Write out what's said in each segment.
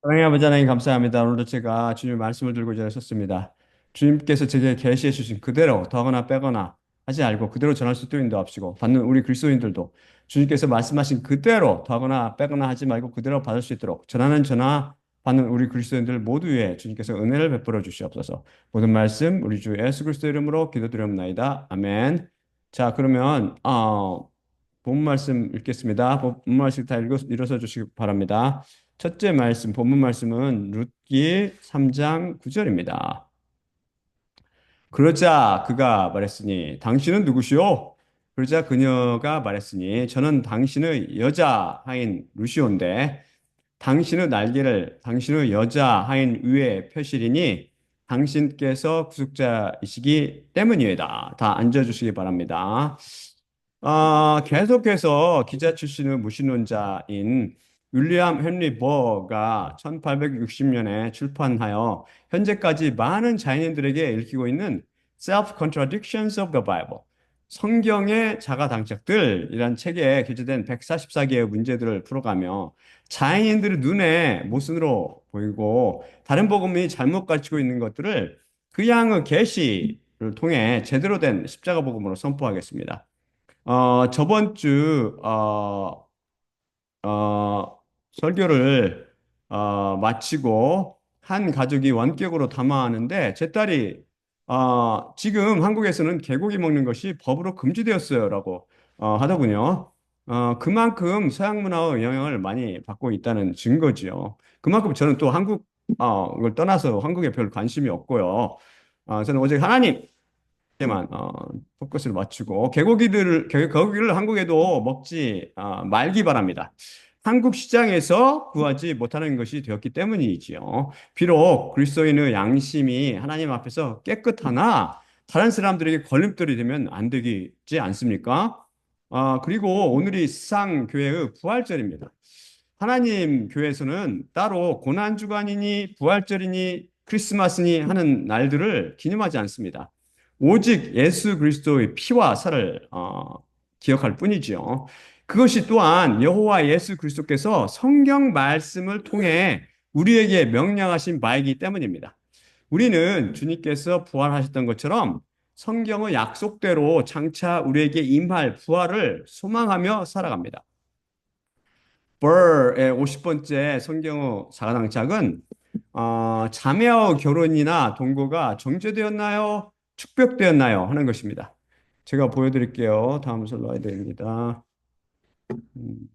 사랑의 아버지 하나님 감사합니다. 오늘도 제가 주님의 말씀을 들고 이 자리에 섰습니다. 주님께서 제게 계시해 주신 그대로 더하거나 빼거나 하지 말고 그대로 전할 수 있도록 인도하시고 받는 우리 그리스도인들도 주님께서 말씀하신 그대로 더하거나 빼거나 하지 말고 그대로 받을 수 있도록 전하는 전하 받는 우리 그리스도인들 모두에 주님께서 은혜를 베풀어 주시옵소서. 모든 말씀 우리 주 예수 그리스도 이름으로 기도드리옵나이다. 아멘. 자, 그러면 본 말씀 읽겠습니다. 본 말씀 다 일어서 주시기 바랍니다. 첫째 말씀, 본문 말씀은 룻기 3장 9절입니다. 그러자 그가 말했으니 당신은 누구시오? 그러자 그녀가 말했으니 저는 당신의 여자하인 루시온데 당신의 날개를 당신의 여자하인 위에 펴시리니 당신께서 구속자이시기 때문이다. 다 앉아주시기 바랍니다. 계속해서 기자 출신의 무신론자인 윌리엄 헨리 버가 1860년에 출판하여 현재까지 많은 자연인들에게 읽히고 있는 Self-Contradictions of the Bible, 성경의 자가당착들이란 책에 기재된 144개의 문제들을 풀어가며 자연인들의 눈에 모순으로 보이고 다른 복음이 잘못 가르치고 있는 것들을 그 양의 계시를 통해 제대로 된 십자가 복음으로 선포하겠습니다. 저번 주, 설교를, 마치고 한 가족이 원격으로 담화하는데 제 딸이, 지금 한국에서는 개고기 먹는 것이 법으로 금지되었어요라고, 하더군요. 그만큼 서양 문화의 영향을 많이 받고 있다는 증거지요. 그만큼 저는 또 이걸 떠나서 한국에 별 관심이 없고요. 저는 오직 하나님, 에만 포커스를 맞추고 개고기를 한국에도 먹지 말기 바랍니다. 한국 시장에서 구하지 못하는 것이 되었기 때문이지요. 비록 그리스도인의 양심이 하나님 앞에서 깨끗하나 다른 사람들에게 걸림돌이 되면 안 되지 않습니까? 그리고 오늘이 수상교회의 부활절입니다. 하나님 교회에서는 따로 고난주간이니 부활절이니 크리스마스니 하는 날들을 기념하지 않습니다. 오직 예수 그리스도의 피와 살을 기억할 뿐이지요. 그것이 또한 여호와 예수 그리스도께서 성경 말씀을 통해 우리에게 명령하신 바이기 때문입니다. 우리는 주님께서 부활하셨던 것처럼 성경의 약속대로 장차 우리에게 임할 부활을 소망하며 살아갑니다. 벌의 50번째 성경의 사가당착은 자매와 결혼이나 동거가 정죄되었나요? 축복되었나요? 하는 것입니다. 제가 보여드릴게요. 다음 슬라이드입니다. 음,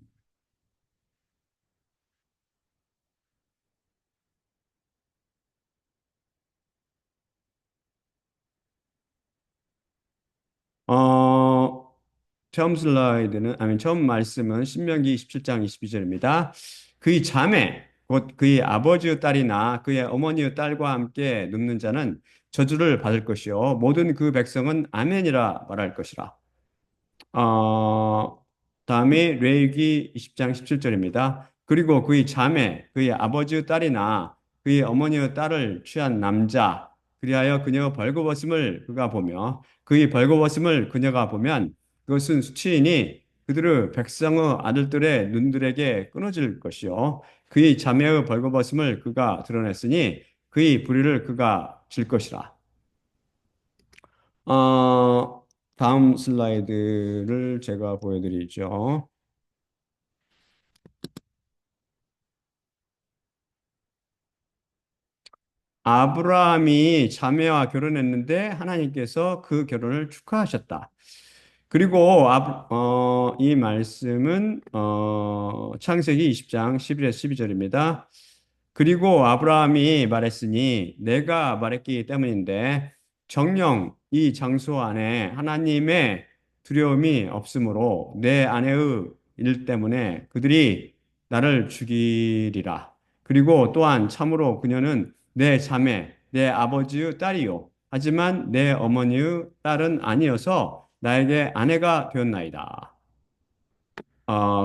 어, 처음 슬라이드는, 아니, 처음 말씀은 신명기 27장 22절입니다. 그의 자매, 곧 그의 아버지의 딸이나 그의 어머니의 딸과 함께 눕는 자는 저주를 받을 것이요. 모든 그 백성은 아멘이라 말할 것이라. 어, 다음에 레위기 20장 17절입니다. 그리고 그의 자매, 그의 아버지의 딸이나 그의 어머니의 딸을 취한 남자, 그리하여 그녀 벌거벗음을 그가 보며 그의 벌거벗음을 그녀가 보면 그것은 수치이니 그들의 백성의 아들들의 눈들에게 끊어질 것이요. 그의 자매의 벌거벗음을 그가 드러냈으니 그의 불의를 그가 질 것이라. 다음 슬라이드를 제가 보여드리죠. 아브라함이 자매와 결혼했는데 하나님께서 그 결혼을 축하하셨다. 그리고 이 말씀은 창세기 20장 11에서 12절입니다. 그리고 아브라함이 말했으니 내가 말했기 때문인데 정녕 이 장소 안에 하나님의 두려움이 없으므로 내 아내의 일 때문에 그들이 나를 죽이리라. 그리고 또한 참으로 그녀는 내 자매, 내 아버지의 딸이요. 하지만 내 어머니의 딸은 아니어서 나에게 아내가 되었나이다.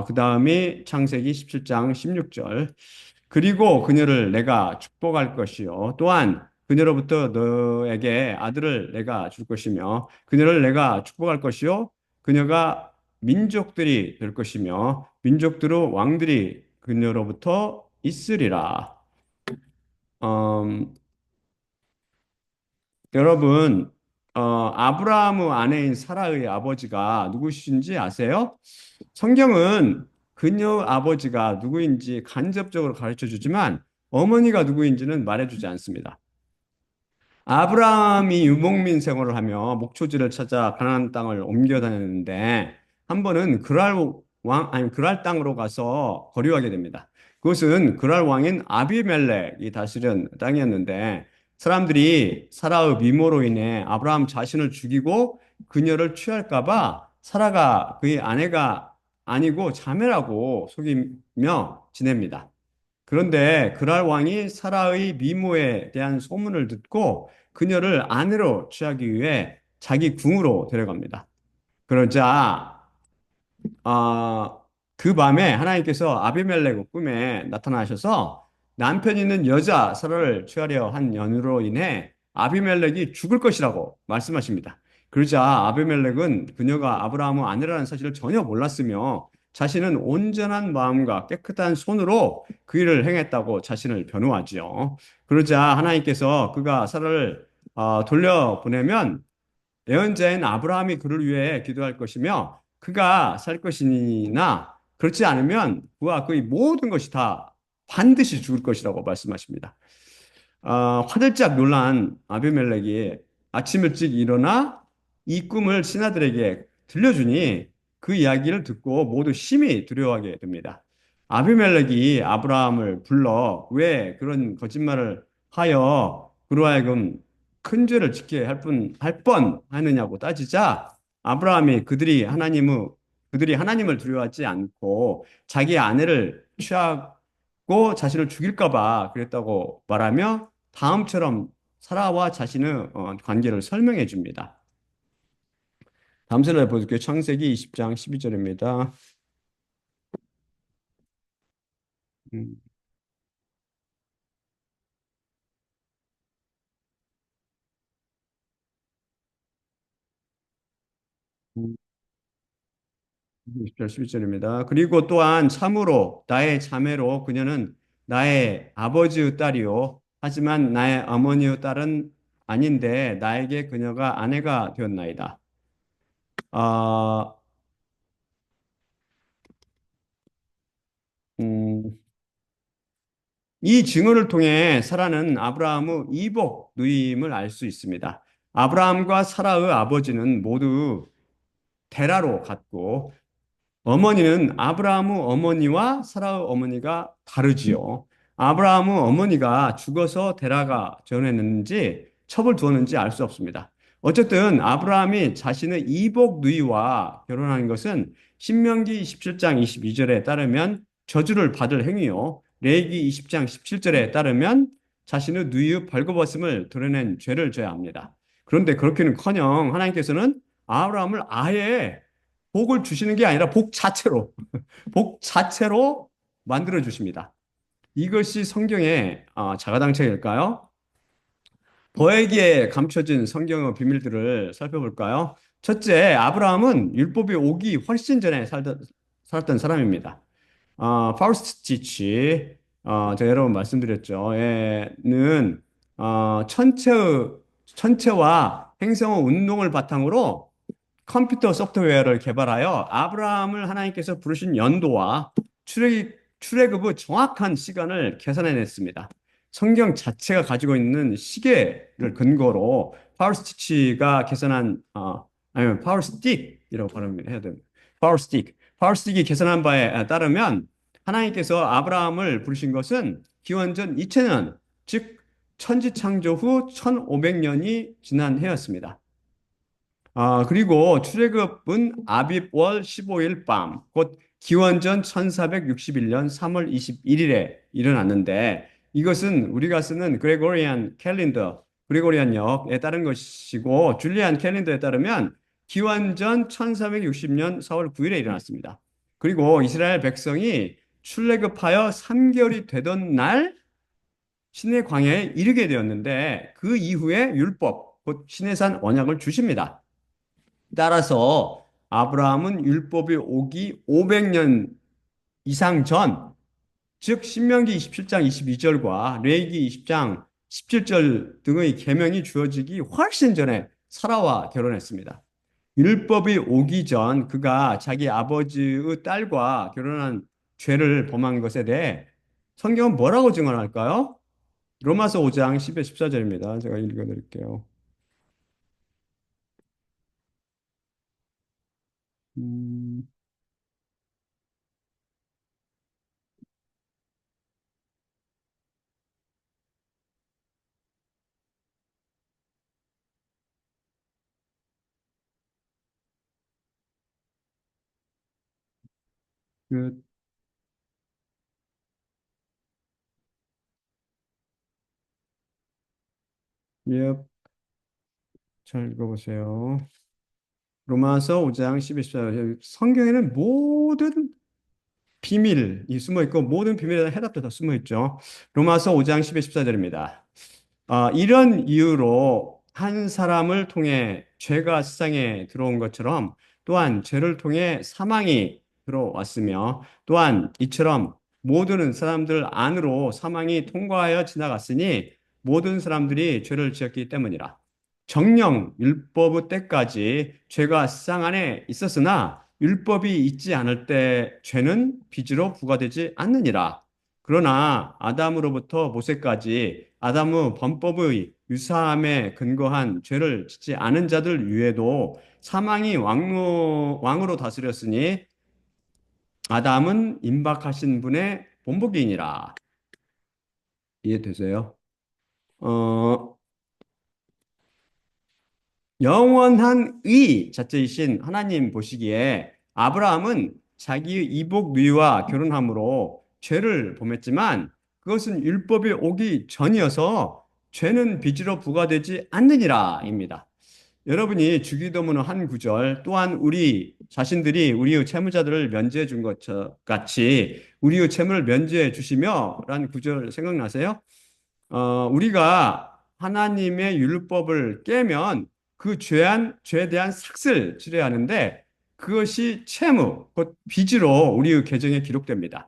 그 다음이 창세기 17장 16절. 그리고 그녀를 내가 축복할 것이요. 또한 그녀로부터 너에게 아들을 내가 줄 것이며, 그녀를 내가 축복할 것이요. 그녀가 민족들이 될 것이며, 민족들의 왕들이 그녀로부터 있으리라. 음, 여러분, 아브라함 아내인 사라의 아버지가 누구신지 아세요? 성경은 그녀 아버지가 누구인지 간접적으로 가르쳐 주지만 어머니가 누구인지는 말해주지 않습니다. 아브라함이 유목민 생활을 하며 목초지를 찾아 가나안 땅을 옮겨 다녔는데 한 번은 그랄 땅으로 가서 거류하게 됩니다. 그것은 그랄 왕인 아비멜렉이 다스린 땅이었는데 사람들이 사라의 미모로 인해 아브라함 자신을 죽이고 그녀를 취할까 봐 사라가 그의 아내가 아니고 자매라고 속이며 지냅니다. 그런데 그랄 왕이 사라의 미모에 대한 소문을 듣고 그녀를 아내로 취하기 위해 자기 궁으로 데려갑니다. 그러자 그 밤에 하나님께서 아비멜렉의 꿈에 나타나셔서 남편 있는 여자 사라를 취하려 한 연유로 인해 아비멜렉이 죽을 것이라고 말씀하십니다. 그러자 아비멜렉은 그녀가 아브라함의 아내라는 사실을 전혀 몰랐으며 자신은 온전한 마음과 깨끗한 손으로 그 일을 행했다고 자신을 변호하지요. 그러자 하나님께서 그가 사라를 돌려보내면 예언자인 아브라함이 그를 위해 기도할 것이며 그가 살 것이나 그렇지 않으면 그와 그의 모든 것이 다 반드시 죽을 것이라고 말씀하십니다. 화들짝 놀란 아비멜렉이 아침 일찍 일어나 이 꿈을 신하들에게 들려주니 그 이야기를 듣고 모두 심히 두려워하게 됩니다. 아비멜렉이 아브라함을 불러 왜 그런 거짓말을 하여 그로 하여금 큰 죄를 짓게 할 뻔 하느냐고 따지자 아브라함이 그들이 하나님을 두려워하지 않고 자기 아내를 취하고 자신을 죽일까 봐 그랬다고 말하며 다음처럼 사라와 자신의 관계를 설명해 줍니다. 다음 슬라이드 보여드릴게요. 창세기 20장 12절입니다. 20절 12절입니다. 그리고 또한 참으로 나의 자매로 그녀는 나의 아버지의 딸이요. 하지만 나의 어머니의 딸은 아닌데 나에게 그녀가 아내가 되었나이다. 아, 음, 이 증언을 통해 사라는 아브라함의 이복 누임을 알 수 있습니다. 아브라함과 사라의 아버지는 모두 데라로 갔고 어머니는 아브라함의 어머니와 사라의 어머니가 다르지요. 아브라함의 어머니가 죽어서 데라가 전했는지 첩을 두었는지 알 수 없습니다. 어쨌든 아브라함이 자신의 이복 누이와 결혼한 것은 신명기 17장 22절에 따르면 저주를 받을 행위요. 레위기 20장 17절에 따르면 자신의 누이의 벌거벗음을 드러낸 죄를 져야 합니다. 그런데 그렇기는커녕 하나님께서는 아브라함을 아예 복을 주시는 게 아니라 복 자체로, 복 자체로 만들어 주십니다. 이것이 성경의 자가당착일까요? 저에게 감춰진 성경의 비밀들을 살펴볼까요? 첫째, 아브라함은 율법이 오기 훨씬 전에 살았던 사람입니다. 파우스티치, 제가 여러 번 말씀드렸죠. 얘는 천체와 행성의 운동을 바탕으로 컴퓨터 소프트웨어를 개발하여 아브라함을 하나님께서 부르신 연도와 출애굽의 정확한 시간을 계산해냈습니다. 성경 자체가 가지고 있는 시계를 근거로 파워스티치가 계산한 아니면 파워스틱이라고 발음을 해야 됩니다. 파워스틱이 계산한 바에 따르면 하나님께서 아브라함을 부르신 것은 기원전 2000년, 즉 천지 창조 후 1500년이 지난 해였습니다. 그리고 출애굽은 아빕월 15일 밤, 곧 기원전 1461년 3월 21일에 일어났는데 이것은 우리가 쓰는 그레고리안역에 따른 것이고 줄리안 캘린더에 따르면 기원전 1460년 4월 9일에 일어났습니다. 그리고 이스라엘 백성이 출애굽하여 3개월이 되던 날 시내 광야에 이르게 되었는데 그 이후에 율법, 곧 시내산 언약을 주십니다. 따라서 아브라함은 율법이 오기 500년 이상 전 즉 신명기 27장 22절과 레위기 20장 17절 등의 계명이 주어지기 훨씬 전에 사라와 결혼했습니다. 율법이 오기 전 그가 자기 아버지의 딸과 결혼한 죄를 범한 것에 대해 성경은 뭐라고 증언할까요? 로마서 5장 10에 14절입니다. 제가 읽어드릴게요. 음, 그, 예, 잘 읽어보세요. 로마서 5장 10에 14절. 성경에는 모든 비밀이 숨어 있고 모든 비밀에 대한 해답도 다 숨어 있죠. 로마서 5장 10에 14절입니다. 이런 이유로 한 사람을 통해 죄가 세상에 들어온 것처럼 또한 죄를 통해 사망이 들어왔으며 또한 이처럼 모든 사람들 안으로 사망이 통과하여 지나갔으니 모든 사람들이 죄를 지었기 때문이라. 정령 율법의 때까지 죄가 세상 안에 있었으나 율법이 있지 않을 때 죄는 빚으로 부과되지 않느니라. 그러나 아담으로부터 모세까지 아담의 범법의 유사함에 근거한 죄를 짓지 않은 자들 위에도 사망이 왕으로 다스렸으니 아담은 임박하신 분의 본보기니라. 이해되세요? 어, 영원한 의 자체이신 하나님 보시기에 아브라함은 자기의 이복 누이와 결혼함으로 죄를 범했지만 그것은 율법이 오기 전이어서 죄는 빚으로 부과되지 않느니라입니다. 여러분이 주기도문의 한 구절 또한 우리 자신들이 우리의 채무자들을 면제해 준 것 같이 우리의 채무를 면제해 주시며 라는 구절 생각나세요? 우리가 하나님의 율법을 깨면 그 죄에 대한 삭슬 치러야 하는데 그것이 채무, 곧 빚으로 우리의 계정에 기록됩니다.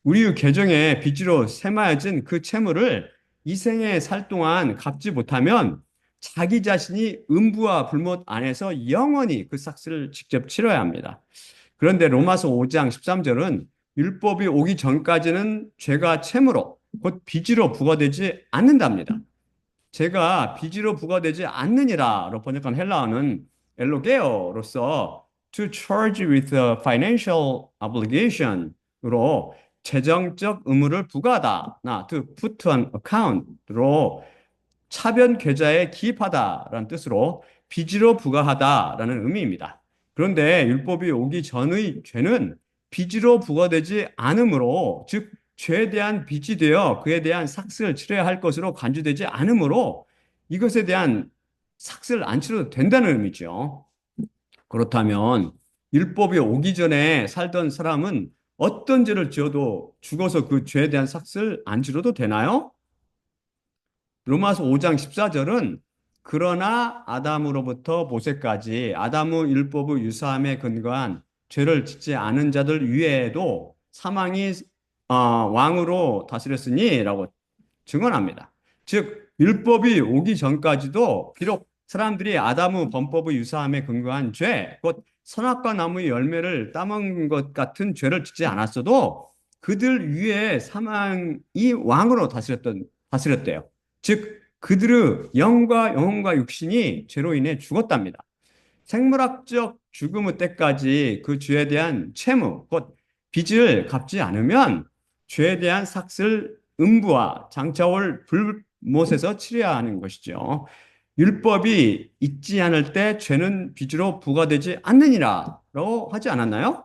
우리의 계정에 빚으로 세마여진 그 채무를 이 생에 살 동안 갚지 못하면 자기 자신이 음부와 불못 안에서 영원히 그 삭슬을 직접 치러야 합니다. 그런데 로마서 5장 13절은 율법이 오기 전까지는 죄가 채무로 곧 빚으로 부과되지 않는답니다. 죄가 빚으로 부과되지 않느니라로 번역한 헬라어는 엘로게어로서 to charge with a financial obligation으로 재정적 의무를 부과하다나 to put on account로 차변 계좌에 기입하다라는 뜻으로 빚으로 부과하다라는 의미입니다. 그런데 율법이 오기 전의 죄는 빚으로 부과되지 않으므로 즉 죄에 대한 빚이 되어 그에 대한 삭슬을 치러야 할 것으로 간주되지 않으므로 이것에 대한 삭슬을 안 치러도 된다는 의미죠. 그렇다면 율법이 오기 전에 살던 사람은 어떤 죄를 지어도 죽어서 그 죄에 대한 삭슬 안 치러도 되나요? 로마서 5장 14절은 그러나 아담으로부터 모세까지 아담의 율법의 유사함에 근거한 죄를 짓지 않은 자들 위에도 사망이 왕으로 다스렸으니라고 증언합니다. 즉 율법이 오기 전까지도 비록 사람들이 아담의 범법의 유사함에 근거한 죄, 곧 선악과 나무의 열매를 따먹은 것 같은 죄를 짓지 않았어도 그들 위에 사망이 왕으로 다스렸대요. 즉 그들의 영과 영혼과 육신이 죄로 인해 죽었답니다. 생물학적 죽음의 때까지 그 죄에 대한 채무, 곧 빚을 갚지 않으면 죄에 대한 삭슬, 음부와 장차올 불못에서 치러야 하는 것이죠. 율법이 있지 않을 때 죄는 빚으로 부과되지 않느니라고 하지 않았나요?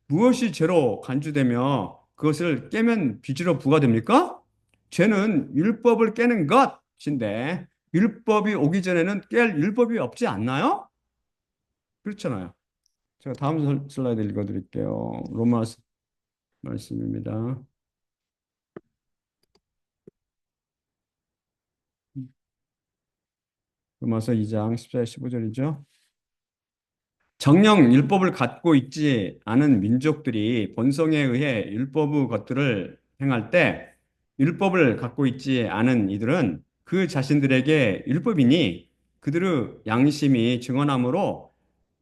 무엇이 죄로 간주되며 그것을 깨면 빚으로 부과됩니까? 죄는 율법을 깨는 것인데 율법이 오기 전에는 깰 율법이 없지 않나요? 그렇잖아요. 제가 다음 슬라이드 읽어드릴게요. 로마서 말씀입니다. 로마서 2장 14, 15절이죠. 정령 율법을 갖고 있지 않은 민족들이 본성에 의해 율법의 것들을 행할 때 율법을 갖고 있지 않은 이들은 그 자신들에게 율법이니 그들의 양심이 증언함으로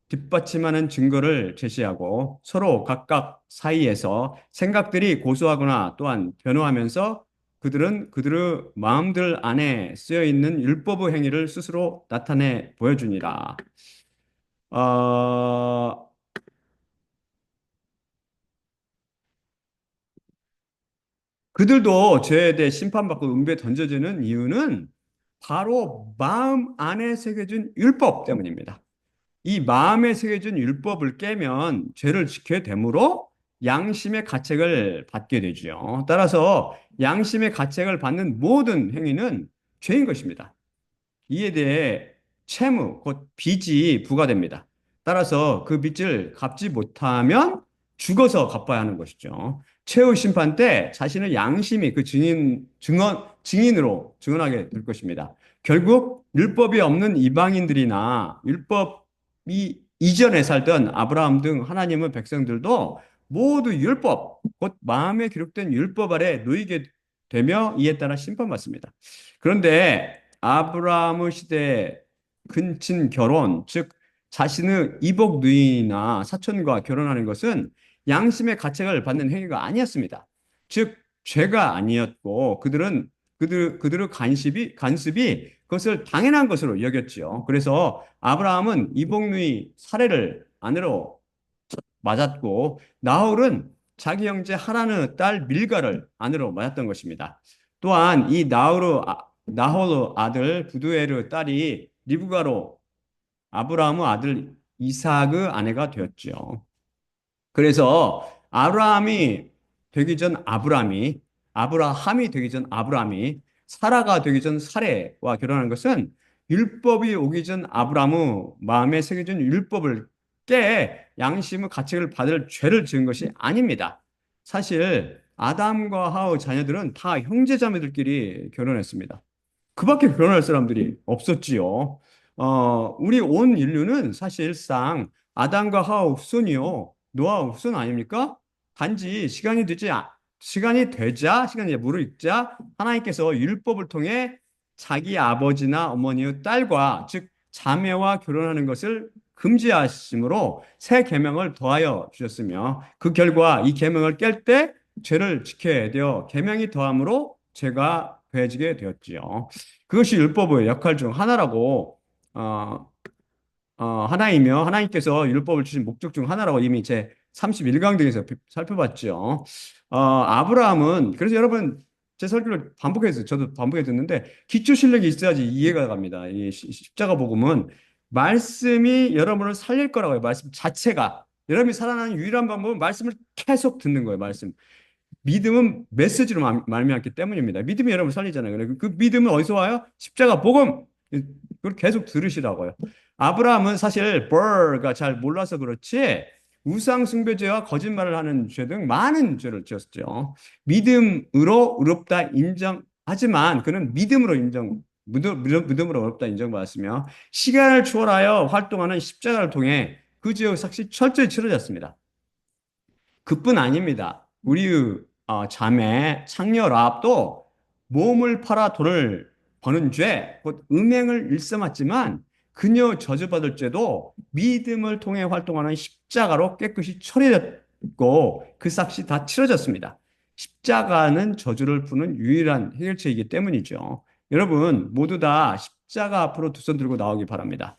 뒷받침하는 증거를 제시하고 서로 각각 사이에서 생각들이 고소하거나 또한 변호하면서 그들은 그들의 마음들 안에 쓰여 있는 율법의 행위를 스스로 나타내 보여주니라. 어, 그들도 죄에 대해 심판받고 은배에 던져지는 이유는 바로 마음 안에 새겨진 율법 때문입니다. 이 마음에 새겨진 율법을 깨면 죄를 지켜야 되므로 양심의 가책을 받게 되죠. 따라서 양심의 가책을 받는 모든 행위는 죄인 것입니다. 이에 대해 채무, 곧 빚이 부과됩니다. 따라서 그 빚을 갚지 못하면 죽어서 갚아야 하는 것이죠. 최후 심판 때 자신의 양심이 그 증인으로 증언하게 될 것입니다. 결국 율법이 없는 이방인들이나 율법이 이전에 살던 아브라함 등 하나님의 백성들도 모두 율법, 곧 마음에 기록된 율법 아래 놓이게 되며 이에 따라 심판받습니다. 그런데 아브라함의 시대 근친 결혼, 즉 자신의 이복 누이나 사촌과 결혼하는 것은 양심의 가책을 받는 행위가 아니었습니다. 즉 죄가 아니었고 그들의 간습이 그것을 당연한 것으로 여겼지요. 그래서 아브라함은 이복 누이 사례를 아내로 맞았고 나홀은 자기 형제 하란의 딸 밀가를 아내로 맞았던 것입니다. 또한 이 나홀의 아들 부두엘의 딸이 리브가로 아브라함의 아들 이삭의 아내가 되었죠. 그래서 아브라함이 되기 전 아브라함이 사라가 되기 전 사레와 결혼한 것은 율법이 오기 전 아브라함의 마음에 새겨진 율법을 깨 양심의 가책을 받을 죄를 지은 것이 아닙니다. 사실 아담과 하와 자녀들은 다 형제자매들끼리 결혼했습니다. 그밖에 결혼할 사람들이 없었지요. 우리 온 인류는 사실상 아담과 하와 후손이요. 노아 후손 아닙니까? 단지 시간이 무르익자 하나님께서 율법을 통해 자기 아버지나 어머니의 딸과 즉 자매와 결혼하는 것을 금지하심으로 새 계명을 더하여 주셨으며 그 결과 이 계명을 깰 때 죄를 지켜야 되어 계명이 더함으로 죄가 더해지게 되었지요. 그것이 율법의 역할 중 하나라고 어, 하나이며 하나님께서 율법을 주신 목적 중 하나라고 이미 제 31강 등에서 살펴봤죠. 아브라함은 그래서 여러분 제 설교를 반복해서 저도 반복해 듣는데 기초 실력이 있어야지 이해가 갑니다. 이 십자가 복음은 말씀이 여러분을 살릴 거라고 해요. 말씀 자체가 여러분이 살아나는 유일한 방법은 말씀을 계속 듣는 거예요. 말씀. 믿음은 메시지로 말미암기 때문입니다. 믿음이 여러분을 살리잖아요. 그 믿음은 어디서 와요? 십자가 복음. 그걸 계속 들으시라고요. 아브라함은 사실 벌가 잘 몰라서 그렇지 우상 숭배죄와 거짓말을 하는 죄 등 많은 죄를 지었죠. 믿음으로 의롭다 인정하지만 그는 믿음으로 의롭다 인정받았으며 시간을 초월하여 활동하는 십자가를 통해 그 죄의 삭시 철저히 치러졌습니다. 그뿐 아닙니다. 우리의 자매 창녀 라합도 몸을 팔아 돈을 버는 죄, 곧 음행을 일삼았지만 그녀 저주받을 죄도 믿음을 통해 활동하는 십자가로 깨끗이 처리됐고 그 삭시 다 치러졌습니다. 십자가는 저주를 푸는 유일한 해결책이기 때문이죠. 여러분 모두 다 십자가 앞으로 두 손 들고 나오기 바랍니다.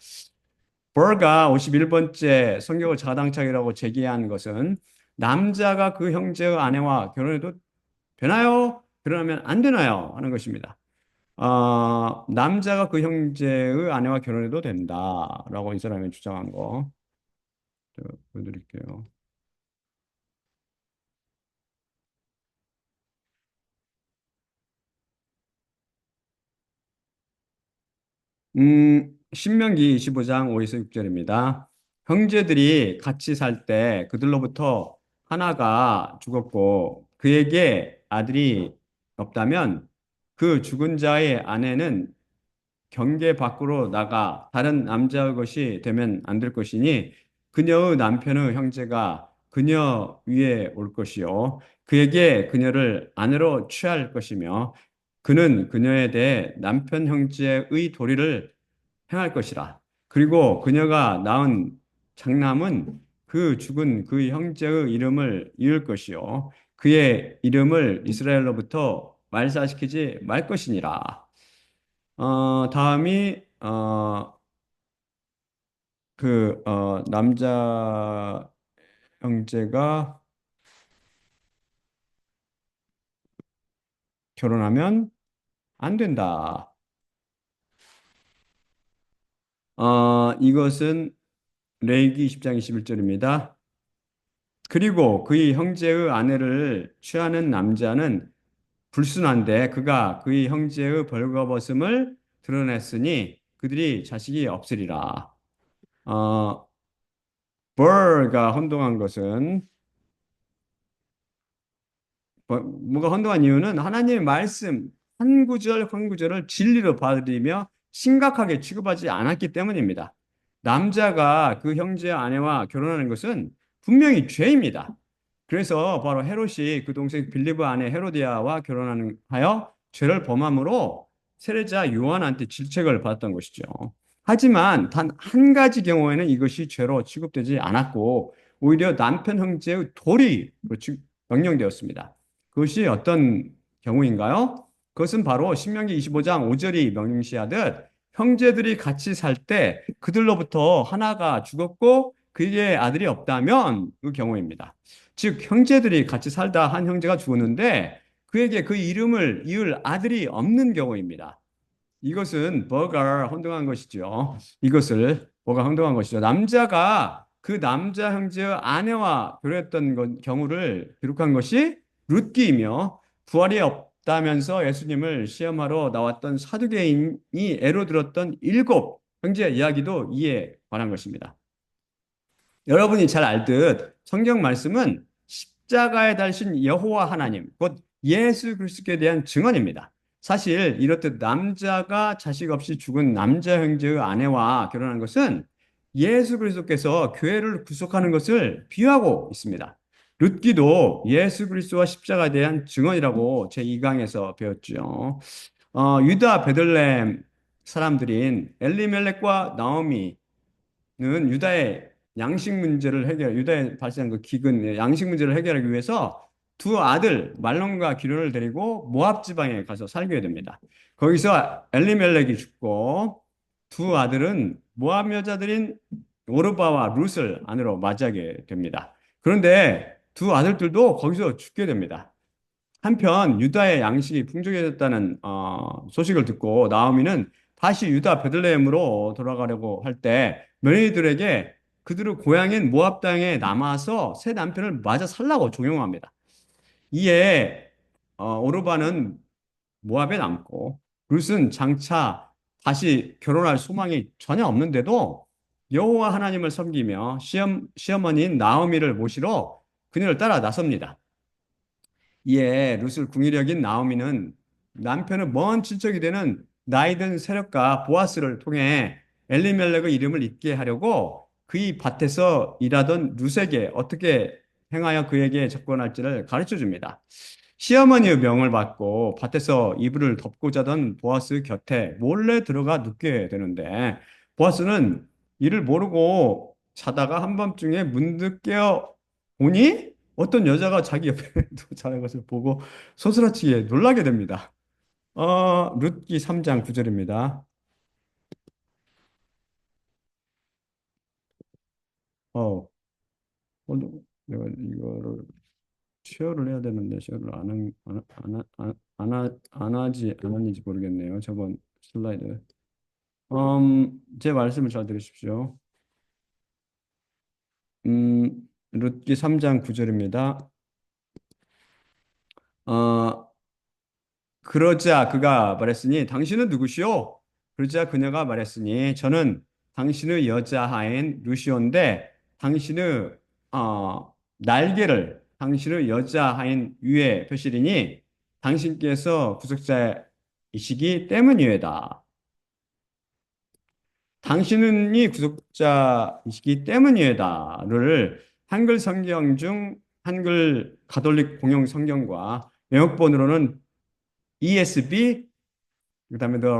버가 51번째 성경을 자당착이라고 제기한 것은 남자가 그 형제의 아내와 결혼해도 되나요? 결혼하면 안 되나요? 하는 것입니다. 남자가 그 형제의 아내와 결혼해도 된다라고 이 사람이 주장한 거 보여드릴게요. 신명기 25장 5에서 6절입니다. 형제들이 같이 살 때 그들로부터 하나가 죽었고 그에게 아들이 없다면 그 죽은 자의 아내는 경계 밖으로 나가 다른 남자의 것이 되면 안 될 것이니 그녀의 남편의 형제가 그녀 위에 올 것이요. 그에게 그녀를 아내로 취할 것이며 그는 그녀에 대해 남편 형제의 도리를 행할 것이라. 그리고 그녀가 낳은 장남은 그 죽은 그 형제의 이름을 이을 것이요. 그의 이름을 이스라엘로부터 말살시키지 말 것이니라. 다음이 남자 형제가 결혼하면 안 된다. 이것은 레위기 20장 21절입니다. 그리고 그의 형제의 아내를 취하는 남자는 불순한데 그가 그의 형제의 벌거벗음을 드러냈으니 그들이 자식이 없으리라. 어, 벌가 혼동한 것은 뭐가 혼동한 이유는 하나님의 말씀 한 구절 한 구절을 진리로 받아들이며 심각하게 취급하지 않았기 때문입니다. 남자가 그 형제 아내와 결혼하는 것은 분명히 죄입니다. 그래서 바로 헤롯이 그 동생 빌립의 아내 헤로디아와 결혼하는 하여 죄를 범함으로 세례자 요한한테 질책을 받았던 것이죠. 하지만 단 한 가지 경우에는 이것이 죄로 취급되지 않았고 오히려 남편 형제의 도리로 명령되었습니다. 그것이 어떤 경우인가요? 그것은 바로 신명기 25장 5절이 명시하듯 형제들이 같이 살 때 그들로부터 하나가 죽었고 그에게 아들이 없다면 그 경우입니다. 즉 형제들이 같이 살다 한 형제가 죽었는데 그에게 그 이름을 이을 아들이 없는 경우입니다. 이것은 뭐가 혼동한 것이죠. 이것을 뭐가 혼동한 것이죠. 남자가 그 남자 형제의 아내와 결혼했던 경우를 기록한 것이 룻기이며 부활이 없다면서 예수님을 시험하러 나왔던 사두개인이 애로 들었던 일곱 형제 이야기도 이에 관한 것입니다. 여러분이 잘 알듯 성경 말씀은 십자가에 달신 여호와 하나님, 곧 예수 그리스도에 대한 증언입니다. 사실 이렇듯 남자가 자식 없이 죽은 남자 형제의 아내와 결혼한 것은 예수 그리스도께서 교회를 구속하는 것을 비유하고 있습니다. 룻기도 예수 그리스도와 십자가에 대한 증언이라고 제2강에서 배웠죠. 유다 베들레헴 사람들인 엘리멜렉과 나오미 는 유다의 양식 문제를 유다에 발생한 그 기근, 양식 문제를 해결하기 위해서 두 아들, 말론과 기론을 데리고 모압 지방에 가서 살게 됩니다. 거기서 엘리멜렉이 죽고 두 아들은 모압 여자들인 오르바와 룻을 아내로 맞이하게 됩니다. 그런데 두 아들들도 거기서 죽게 됩니다. 한편 유다의 양식이 풍족해졌다는 소식을 듣고 나오미는 다시 유다 베들레헴으로 돌아가려고 할 때 며느리들에게 그들의 고향인 모압 땅에 남아서 새 남편을 맞아 살라고 종용합니다. 이에 오르바는 모압에 남고 룻은 장차 다시 결혼할 소망이 전혀 없는데도 여호와 하나님을 섬기며 시어머니인 나오미를 모시러 그녀를 따라 나섭니다. 이에 룻을 궁히 여긴 나오미는 남편의 먼 친척이 되는 나이든 세력가 보아스를 통해 엘리멜렉의 이름을 잊게 하려고 그의 밭에서 일하던 룻에게 어떻게 행하여 그에게 접근할지를 가르쳐 줍니다. 시어머니의 명을 받고 밭에서 이불을 덮고 자던 보아스 곁에 몰래 들어가 눕게 되는데 보아스는 이를 모르고 자다가 한밤중에 문득 깨어 보니 어떤 여자가 자기 옆에 자는 것을 보고 소스라치게 놀라게 됩니다. 룻기 3장 9절입니다. 어, 오늘 내가 이거를 쉐어를 해야 되는데 쉐어를 안 하지 않았는지 모르겠네요. 저번 슬라이드. 제 말씀을 잘 들으십시오. 룻기 3장 9절입니다. 어, 그러자 그가 말했으니 당신은 누구시오? 그러자 그녀가 말했으니 저는 당신의 여자아인 루시오인데 당신의 날개를 당신의 여자아인 위에 펴시리니 당신께서 구속자이시기 때문이외다. 당신이 구속자이시기 때문이외다를 한글 성경 중 한글 가톨릭 공용 성경과 영어본으로는 ESV, 그다음에 The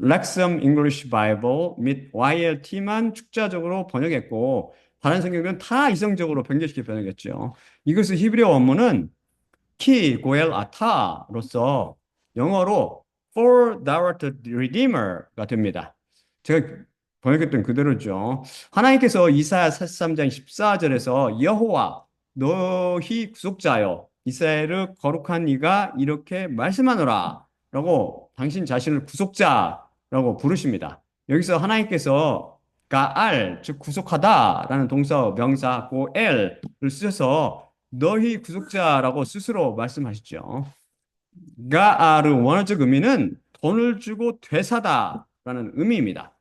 Lexham English Bible 및 YLT만 축자적으로 번역했고 다른 성경은 다 이성적으로 변경시켜 번역했죠. 이것의 히브리어 원문은 키 고엘 아타로서 영어로 For thou art the Redeemer가 됩니다. 제가 번역했던 그대로죠. 하나님께서 이사야 43장 14절에서 여호와 너희 구속자여 이스라엘의 거룩한 이가 이렇게 말씀하노라 라고 당신 자신을 구속자라고 부르십니다. 여기서 하나님께서 가알 즉 구속하다라는 동사 명사 고엘을 쓰셔서 너희 구속자라고 스스로 말씀하시죠. 가아르 원어적 의미는 돈을 주고 되사다라는 의미입니다.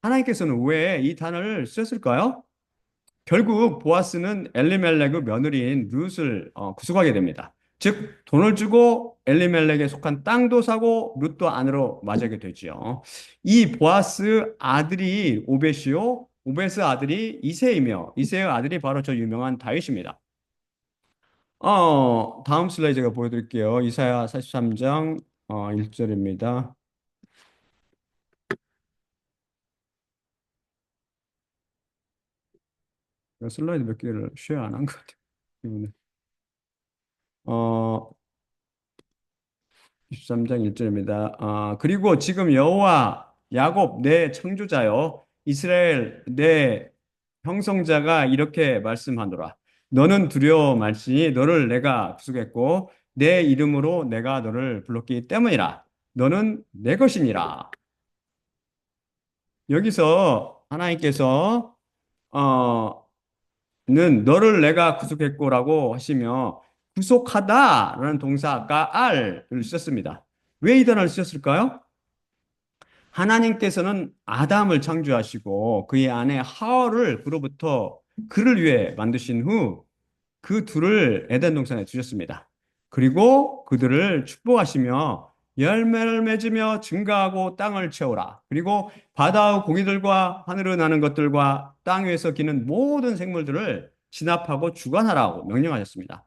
하나님께서는 왜 이 단어를 쓰셨을까요? 결국 보아스는 엘리멜렉의 며느리인 룻을 구속하게 됩니다. 즉 돈을 주고 엘리멜렉에 속한 땅도 사고 룻도 안으로 맞이하게 되죠. 이 보아스 아들이 오벳이요, 오벳의 아들이 이새이며 이새의 아들이 바로 저 유명한 다윗입니다. 다음 슬라이드 제가 보여드릴게요. 이사야 43장 1절입니다. 슬라이드 몇 개를 쉐어 안 한 것 같아요. 이번에. 어, 23장 1절입니다. 그리고 지금 여호와 야곱 내 창조자여 이스라엘 내 형성자가 이렇게 말씀하노라. 너는 두려워 말지니 너를 내가 구속했고 내 이름으로 내가 너를 불렀기 때문이라. 너는 내 것이니라. 여기서 하나님께서 는 너를 내가 구속했고라고 하시며 구속하다라는 동사가 알을 쓰셨습니다. 왜 이 단어를 쓰셨을까요? 하나님께서는 아담을 창조하시고 그의 아내 하와를 그로부터 그를 위해 만드신 후 그 둘을 에덴 동산에 두셨습니다. 그리고 그들을 축복하시며 열매를 맺으며 증가하고 땅을 채우라. 그리고 바다의 고기들과 하늘에 나는 것들과 땅 위에서 기는 모든 생물들을 진압하고 주관하라고 명령하셨습니다.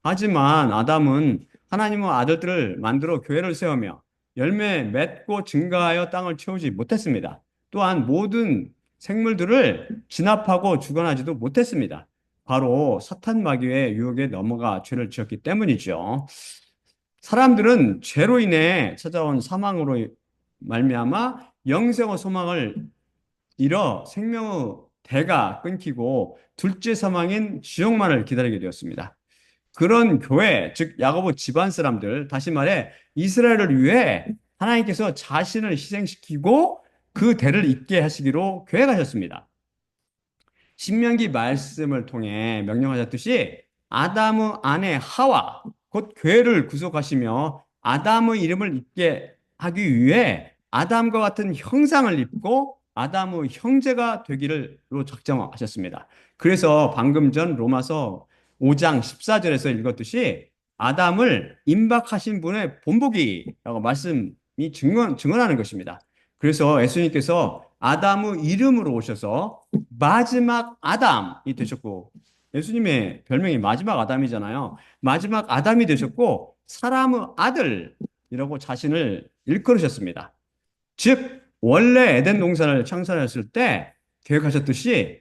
하지만 아담은 하나님의 아들들을 만들어 교회를 세우며 열매 맺고 증가하여 땅을 채우지 못했습니다. 또한 모든 생물들을 진압하고 주관하지도 못했습니다. 바로 사탄 마귀의 유혹에 넘어가 죄를 지었기 때문이죠. 사람들은 죄로 인해 찾아온 사망으로 말미암아 영생의 소망을 잃어 생명의 대가 끊기고 둘째 사망인 지옥만을 기다리게 되었습니다. 그런 교회, 즉 야고보 집안 사람들, 다시 말해 이스라엘을 위해 하나님께서 자신을 희생시키고 그 대를 잇게 하시기로 계획하셨습니다. 신명기 말씀을 통해 명령하셨듯이 아담의 아내 하와 곧 교회를 구속하시며 아담의 이름을 잇게 하기 위해 아담과 같은 형상을 입고 아담의 형제가 되기를로 작정하셨습니다. 그래서 방금 전 로마서 5장 14절에서 읽었듯이 아담을 임박하신 분의 본보기라고 말씀이 증언하는 것입니다. 그래서 예수님께서 아담의 이름으로 오셔서 마지막 아담이 되셨고, 예수님의 별명이 마지막 아담이잖아요. 마지막 아담이 되셨고 사람의 아들이라고 자신을 일컬으셨습니다. 즉 원래 에덴 동산을 창설하셨을 때 계획하셨듯이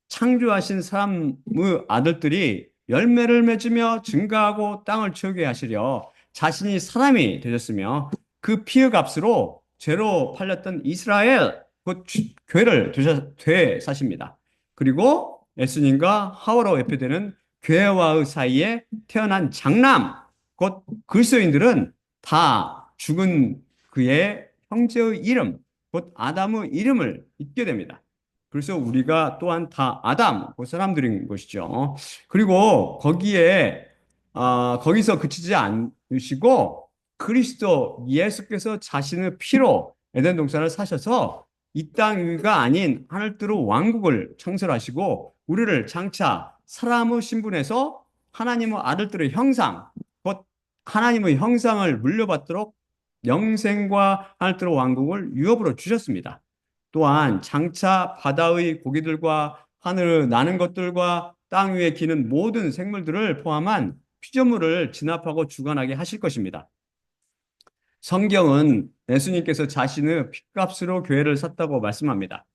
창조하신 사람의 아들들이 열매를 맺으며 증가하고 땅을 채우게 하시려 자신이 사람이 되셨으며 그 피의 값으로 죄로 팔렸던 이스라엘 곧 교회를 되사십니다. 그리고 예수님과 하와로 예표되는 교회와의 사이에 태어난 장남 곧 그리스도인들은 다 죽은 그의 형제의 이름 곧 아담의 이름을 잊게 됩니다. 그래서 우리가 또한 다 아담, 그 사람들인 것이죠. 그리고 거기서 그치지 않으시고 그리스도 예수께서 자신의 피로 에덴 동산을 사셔서 이 땅 위가 아닌 하늘뜨로 왕국을 창설하시고 우리를 장차 사람의 신분에서 하나님의 아들들의 형상, 곧 하나님의 형상을 물려받도록 영생과 하늘뜨로 왕국을 유업으로 주셨습니다. 또한 장차 바다의 고기들과 하늘을 나는 것들과 땅 위에 기는 모든 생물들을 포함한 피조물을 진압하고 주관하게 하실 것입니다. 성경은 예수님께서 자신의 핏값으로 교회를 샀다고 말씀합니다.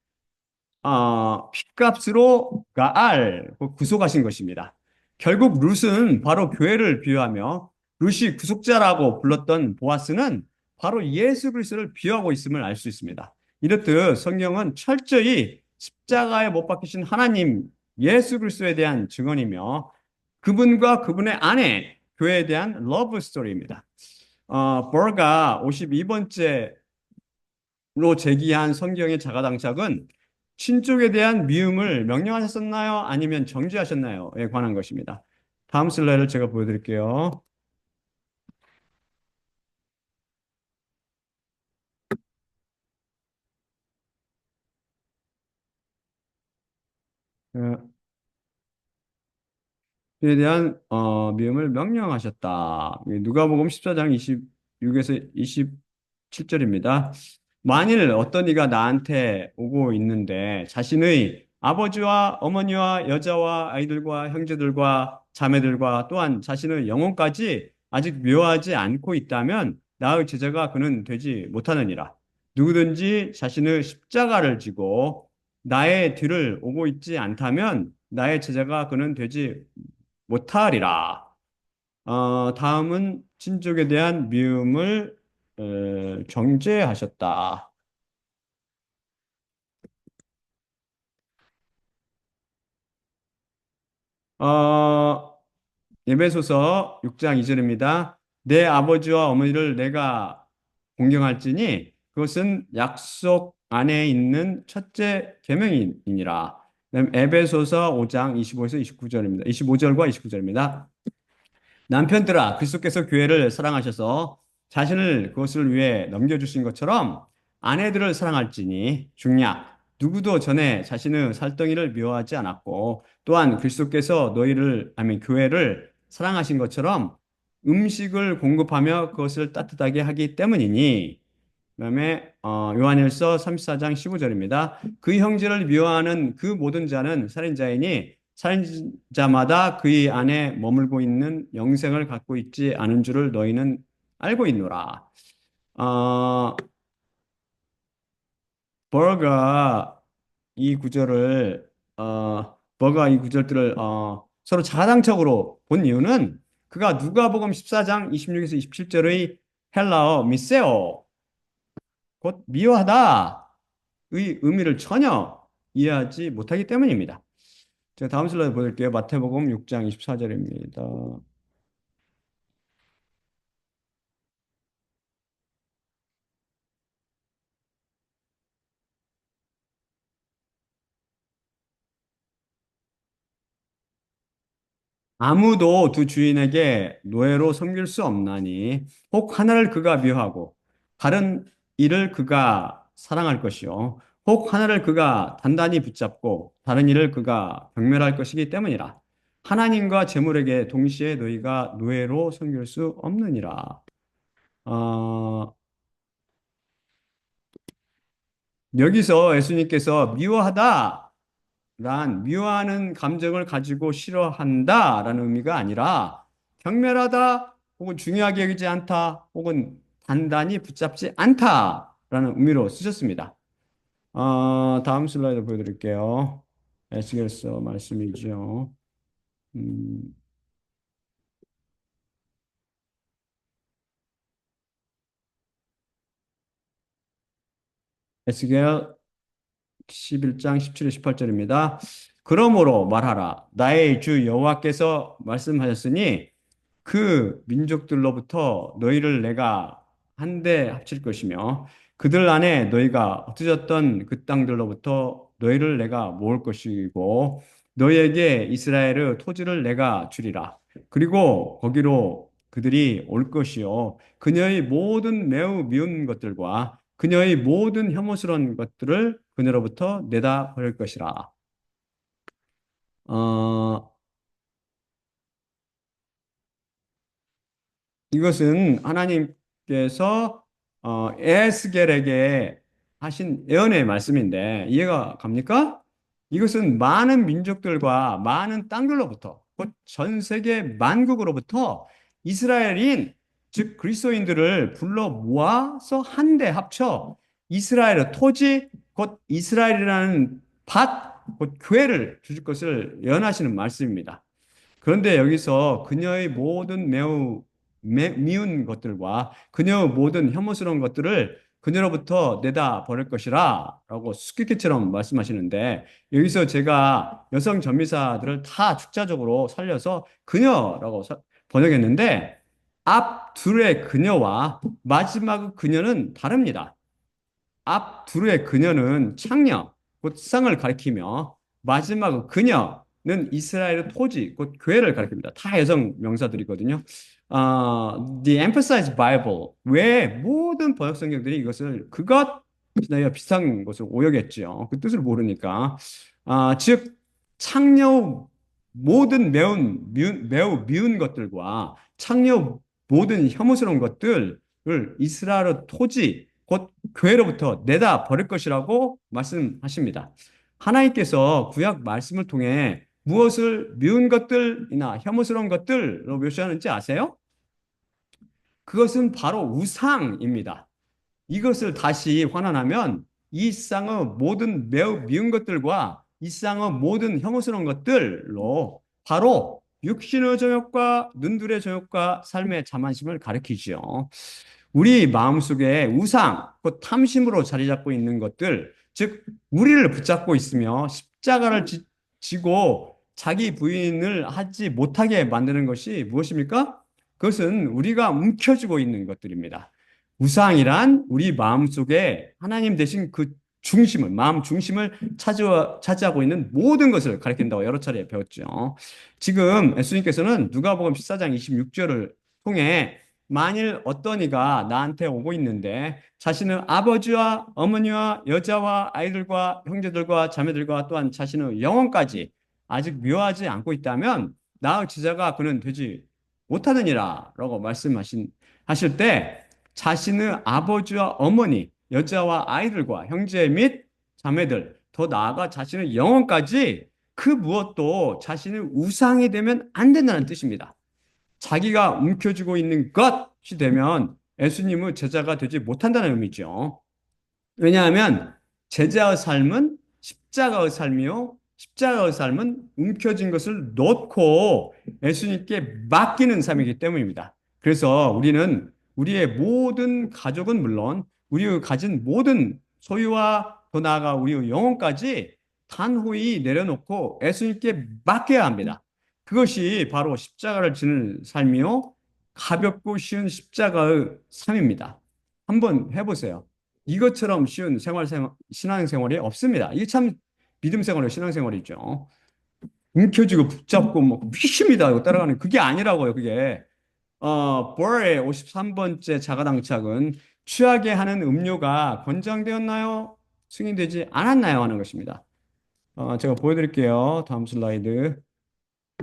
핏값으로 가알, 구속하신 것입니다. 결국 룻은 바로 교회를 비유하며 룻이 구속자라고 불렀던 보아스는 바로 예수 그리스도를 비유하고 있음을 알 수 있습니다. 이렇듯 성경은 철저히 십자가에 못 박히신 하나님 예수 그리스도에 대한 증언이며 그분과 그분의 아내 교회에 대한 러브 스토리입니다. 버가 52번째로 제기한 성경의 자가당착은 신족에 대한 미움을 명령하셨나요? 아니면 정죄하셨나요?에 관한 것입니다. 다음 슬라이드를 제가 보여드릴게요. 어, 그에 대한 미움을 명령하셨다. 누가복음 14장 26에서 27절입니다. 만일 어떤 이가 나한테 오고 있는데 자신의 아버지와 어머니와 여자와 아이들과 형제들과 자매들과 또한 자신의 영혼까지 아직 묘하지 않고 있다면 나의 제자가 그는 되지 못하느니라. 누구든지 자신의 십자가를 지고 나의 뒤를 오고 있지 않다면 나의 제자가 그는 되지 못하리라. 다음은 친족에 대한 미움을 정죄하셨다. 어, 에베소서 6장 2절입니다. 내 아버지와 어머니를 내가 공경할지니 그것은 약속 안에 있는 첫째 계명이니라. 그다음 에베소서 5장 25에서 29절입니다. 25절과 29절입니다. 남편들아, 그리스도께서 교회를 사랑하셔서 자신을 그것을 위해 넘겨주신 것처럼 아내들을 사랑할지니 중약 누구도 전에 자신의 살덩이를 미워하지 않았고 또한 그리스도께서 너희를 아니 교회를 사랑하신 것처럼 음식을 공급하며 그것을 따뜻하게 하기 때문이니 그다음에 요한일서 34장 15절입니다. 그 형제를 미워하는 그 모든 자는 살인자이니 살인자마다 그의 안에 머물고 있는 영생을 갖고 있지 않은 줄을 너희는 알고 있노라. 어, 버가 이 구절을 버가 이 구절들을 서로 자가당착으로 본 이유는 그가 누가복음 14장 26에서 27절의 헬라어 미세오 곧 미워하다의 의미를 전혀 이해하지 못하기 때문입니다. 제가 다음 슬라이드 보여드릴게요. 마태복음 6장 24절입니다. 아무도 두 주인에게 노예로 섬길 수 없나니 혹 하나를 그가 미워하고 다른 이를 그가 사랑할 것이요 혹 하나를 그가 단단히 붙잡고 다른 이를 그가 경멸할 것이기 때문이라. 하나님과 재물에게 동시에 너희가 노예로 섬길 수 없느니라. 어, 여기서 예수님께서 미워하다 란 미워하는 감정을 가지고 싫어한다라는 의미가 아니라 경멸하다 혹은 중요하게 여기지 않다 혹은 단단히 붙잡지 않다라는 의미로 쓰셨습니다. 다음 슬라이드 보여드릴게요. 에스겔서 말씀이죠. 음, 에스겔 11장 17절 18절입니다. 그러므로 말하라. 나의 주 여호와께서 말씀하셨으니 그 민족들로부터 너희를 내가 한데 합칠 것이며 그들 안에 너희가 흩어졌던 그 땅들로부터 너희를 내가 모을 것이고 너희에게 이스라엘의 토지를 내가 주리라. 그리고 거기로 그들이 올 것이요 그녀의 모든 매우 미운 것들과 그녀의 모든 혐오스러운 것들을 그녀로부터 내다 버릴 것이라. 어, 이것은 하나님께서 에스겔에게 하신 예언의 말씀인데 이해가 갑니까? 이것은 많은 민족들과 많은 땅들로부터 곧 전 세계 만국으로부터 이스라엘인 즉 그리스도인들을 불러 모아서 한데 합쳐 이스라엘의 토지 곧 이스라엘이라는 밭 곧 교회를 주실 것을 예언하시는 말씀입니다. 그런데 여기서 그녀의 모든 매우 미운 것들과 그녀의 모든 혐오스러운 것들을 그녀로부터 내다 버릴 것이라 라고 수수께끼처럼 말씀하시는데 여기서 제가 여성 전미사들을 다 축자적으로 살려서 그녀라고 번역했는데 앞 둘의 그녀와 마지막 그녀는 다릅니다. 앞 둘의 그녀는 창녀, 곧 상을 가리키며 마지막 그녀는 이스라엘의 토지, 곧 교회를 가리킵니다. 다 여성 명사들이거든요. The Emphasized Bible 외 모든 번역 성경들이 이것을 그것 비슷한 것을 오역했죠. 그 뜻을 모르니까. 즉 창녀 모든 매우 미운 것들과 창녀 모든 혐오스러운 것들을 이스라엘 토지 곧 교회로부터 내다 버릴 것이라고 말씀하십니다. 하나님께서 구약 말씀을 통해 무엇을 미운 것들이나 혐오스러운 것들로 묘사하는지 아세요? 그것은 바로 우상입니다. 이것을 다시 환원하면 이 쌍의 모든 매우 미운 것들과 이 쌍의 모든 혐오스러운 것들로 바로 육신의 정욕과 눈들의 정욕과 삶의 자만심을 가리키죠. 우리 마음속에 우상, 곧 탐심으로 자리 잡고 있는 것들, 즉 우리를 붙잡고 있으며 십자가를 지고 자기 부인을 하지 못하게 만드는 것이 무엇입니까? 그것은 우리가 움켜쥐고 있는 것들입니다. 우상이란 우리 마음속에 하나님 대신 그 중심을, 마음 중심을 차지하고 있는 모든 것을 가리킨다고 여러 차례 배웠죠. 지금 예수님께서는 누가복음 14장 26절을 통해 만일 어떤 이가 나한테 오고 있는데 자신의 아버지와 어머니와 여자와 아이들과 형제들과 자매들과 또한 자신의 영혼까지 아직 묘하지 않고 있다면 나의 제자가 그는 되지 못하느니라 라고 하실 때 자신의 아버지와 어머니, 여자와 아이들과 형제 및 자매들, 더 나아가 자신의 영혼까지 그 무엇도 자신의 우상이 되면 안 된다는 뜻입니다. 자기가 움켜쥐고 있는 것이 되면 예수님의 제자가 되지 못한다는 의미죠. 왜냐하면 제자의 삶은 십자가의 삶이요. 십자가의 삶은 움켜진 것을 놓고 예수님께 맡기는 삶이기 때문입니다. 그래서 우리는 우리의 모든 가족은 물론 우리의 가진 모든 소유와 더 나아가 우리의 영혼까지 단호히 내려놓고 예수님께 맡겨야 합니다. 그것이 바로 십자가를 지는 삶이요. 가볍고 쉬운 십자가의 삶입니다. 한번 해보세요. 이것처럼 쉬운 신앙생활이 없습니다. 이게 참 믿음 생활의 신앙생활이죠. 움켜쥐고 붙잡고 뭐 피십니다. 이거 따라가는 그게 아니라고요. 그게 버의 53번째 자가당착은 취하게 하는 음료가 권장되었나요? 승인되지 않았나요? 하는 것입니다. 제가 보여드릴게요. 다음 슬라이드.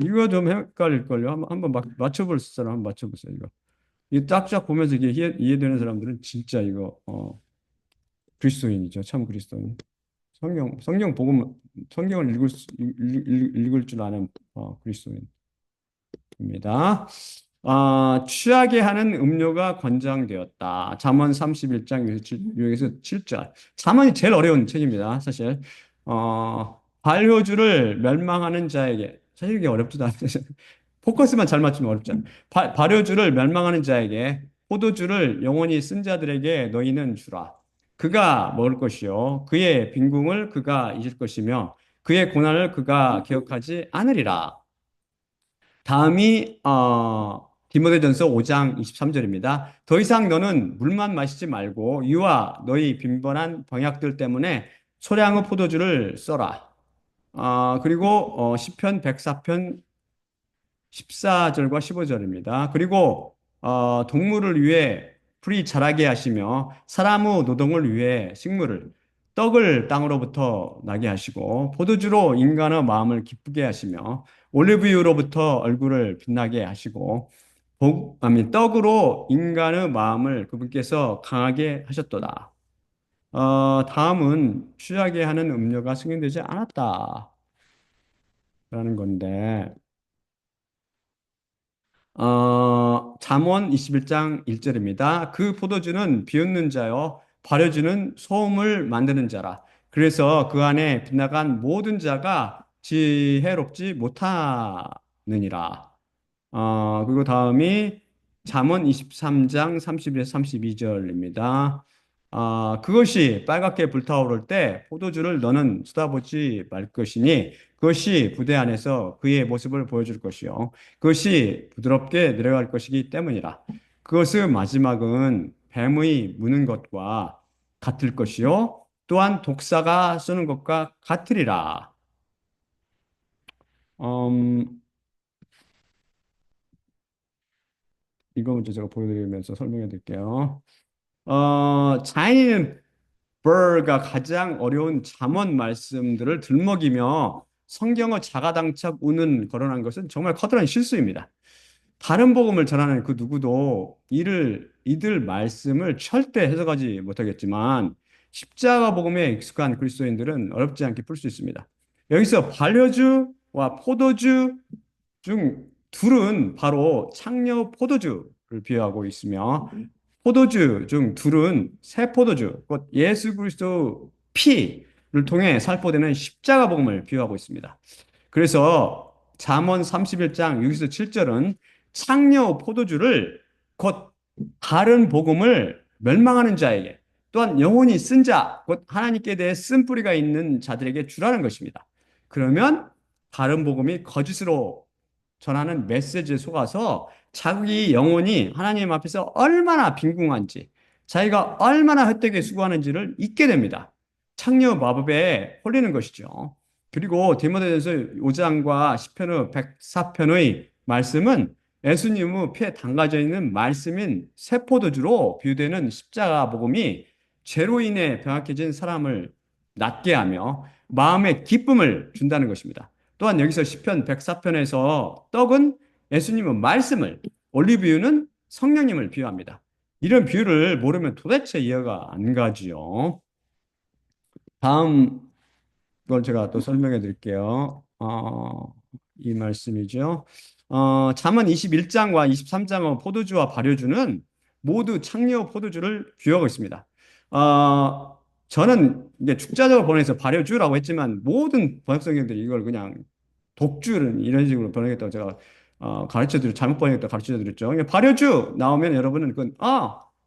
이거 좀 헷갈릴걸요. 한번 맞춰볼 사람 한번 맞춰보세요. 이거 짝짝 보면서 이게 이해되는 사람들은 진짜 이거 그리스도인이죠. 참 그리스도인. 성경 복음, 성경을 읽을 줄 아는 그리스도인입니다. 취하게 하는 음료가 권장되었다. 잠언 31장 6에서 7절. 잠언이 제일 어려운 책입니다. 사실. 발효주를 멸망하는 자에게, 사실 이게 어렵지도 않아요. 포커스만 잘 맞추면 어렵지 않아요. 발효주를 멸망하는 자에게, 포도주를 영원히 쓴 자들에게 너희는 주라. 그가 먹을 것이요. 그의 빈궁을 그가 잊을 것이며, 그의 고난을 그가 기억하지 않으리라. 다음이 디모데전서 5장 23절입니다. 더 이상 너는 물만 마시지 말고 이와 너희 빈번한 병약들 때문에 소량의 포도주를 써라. 그리고 시편 104편 14절과 15절입니다. 그리고 동물을 위해 풀이 자라게 하시며 사람의 노동을 위해 식물을 떡을 땅으로부터 나게 하시고 포도주로 인간의 마음을 기쁘게 하시며 올리브유로부터 얼굴을 빛나게 하시고 떡으로 인간의 마음을 그분께서 강하게 하셨도다. 다음은 취하게 하는 음료가 승인되지 않았다라는 건데, 잠언 21장 1절입니다. 그 포도주는 비웃는 자요, 발효주는 소음을 만드는 자라. 그래서 그 안에 빗나간 모든 자가 지혜롭지 못하느니라. 그리고 다음이 잠언 23장 31에서 32절입니다. 그것이 빨갛게 불타오를 때 포도주를 너는 쏟아보지 말 것이니 그것이 부대 안에서 그의 모습을 보여줄 것이요. 그것이 부드럽게 내려갈 것이기 때문이라. 그것의 마지막은 뱀의 무는 것과 같을 것이요. 또한 독사가 쏘는 것과 같으리라. 음, 이거 먼저 제가 보여드리면서 설명해 드릴게요. 자인 버가 가장 어려운 잠언 말씀들을 들먹이며 성경의 자가당착 운은 거론한 것은 정말 커다란 실수입니다. 다른 복음을 전하는 그 누구도 이들 말씀을 절대 해석하지 못하겠지만 십자가 복음에 익숙한 그리스도인들은 어렵지 않게 풀 수 있습니다. 여기서 반려주와 포도주 중 둘은 바로 창녀 포도주를 비유하고 있으며 포도주 중 둘은 새 포도주, 곧 예수 그리스도 피를 통해 살포되는 십자가 복음을 비유하고 있습니다. 그래서 잠언 31장 6에서 7절은 창녀 포도주를 곧 다른 복음을 멸망하는 자에게 또한 영혼이 쓴 자, 곧 하나님께 대해 쓴 뿌리가 있는 자들에게 주라는 것입니다. 그러면 다른 복음이 거짓으로 전하는 메시지에 속아서 자기 영혼이 하나님 앞에서 얼마나 빈궁한지, 자기가 얼마나 헛되게 수고하는지를 잊게 됩니다. 창녀 마법에 홀리는 것이죠. 그리고 디모데전서 5장과 시편의 104편의 말씀은 예수님의 피에 담가져 있는 말씀인 세포도주로 비유되는 십자가 복음이 죄로 인해 병약해진 사람을 낫게 하며 마음의 기쁨을 준다는 것입니다. 또한 여기서 시편 104편에서 떡은 예수님의 말씀을, 올리브유는 성령님을 비유합니다. 이런 비유를 모르면 도대체 이해가 안 가지요. 다음 걸 제가 또 설명해 드릴게요. 이 말씀이죠. 잠언 21장과 23장의 포도주와 발효주는 모두 창녀 포도주를 비유하고 있습니다. 저는 이제 축자적으로 번역해서 발효주라고 했지만 모든 번역 성경들이 이걸 그냥 독주는 이런 식으로 번역했다고 제가 잘못 번역했다고 가르쳐 드렸죠. 그러니까 발효주 나오면 여러분은 그건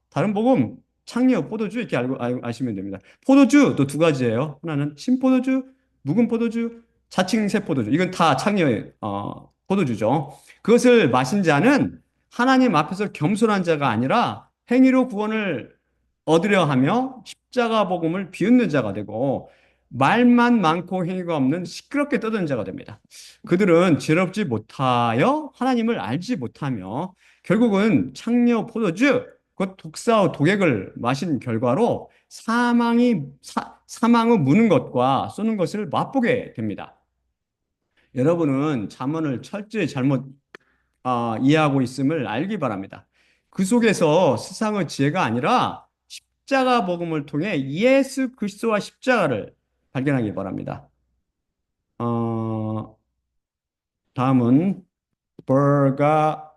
다른 복음 창녀 포도주 이렇게 아시면 됩니다. 포도주 또 두 가지예요. 하나는 신포도주, 묵은 포도주, 자칭새 포도주. 이건 다 창녀의 포도주죠. 그것을 마신 자는 하나님 앞에서 겸손한 자가 아니라 행위로 구원을 얻으려 하며 십자가 복음을 비웃는 자가 되고 말만 많고 행위가 없는 시끄럽게 떠드는 자가 됩니다. 그들은 지혜롭지 못하여 하나님을 알지 못하며 결국은 창녀 포도주 곧 독사와 독액을 마신 결과로 사망의 무는 것과 쏘는 것을 맛보게 됩니다. 여러분은 잠언을 철저히 잘못 이해하고 있음을 알기 바랍니다. 그 속에서 세상의 지혜가 아니라 십자가 복음을 통해 예수 그리스도와 십자가를 발견하기 바랍니다. 어, 다음은 버가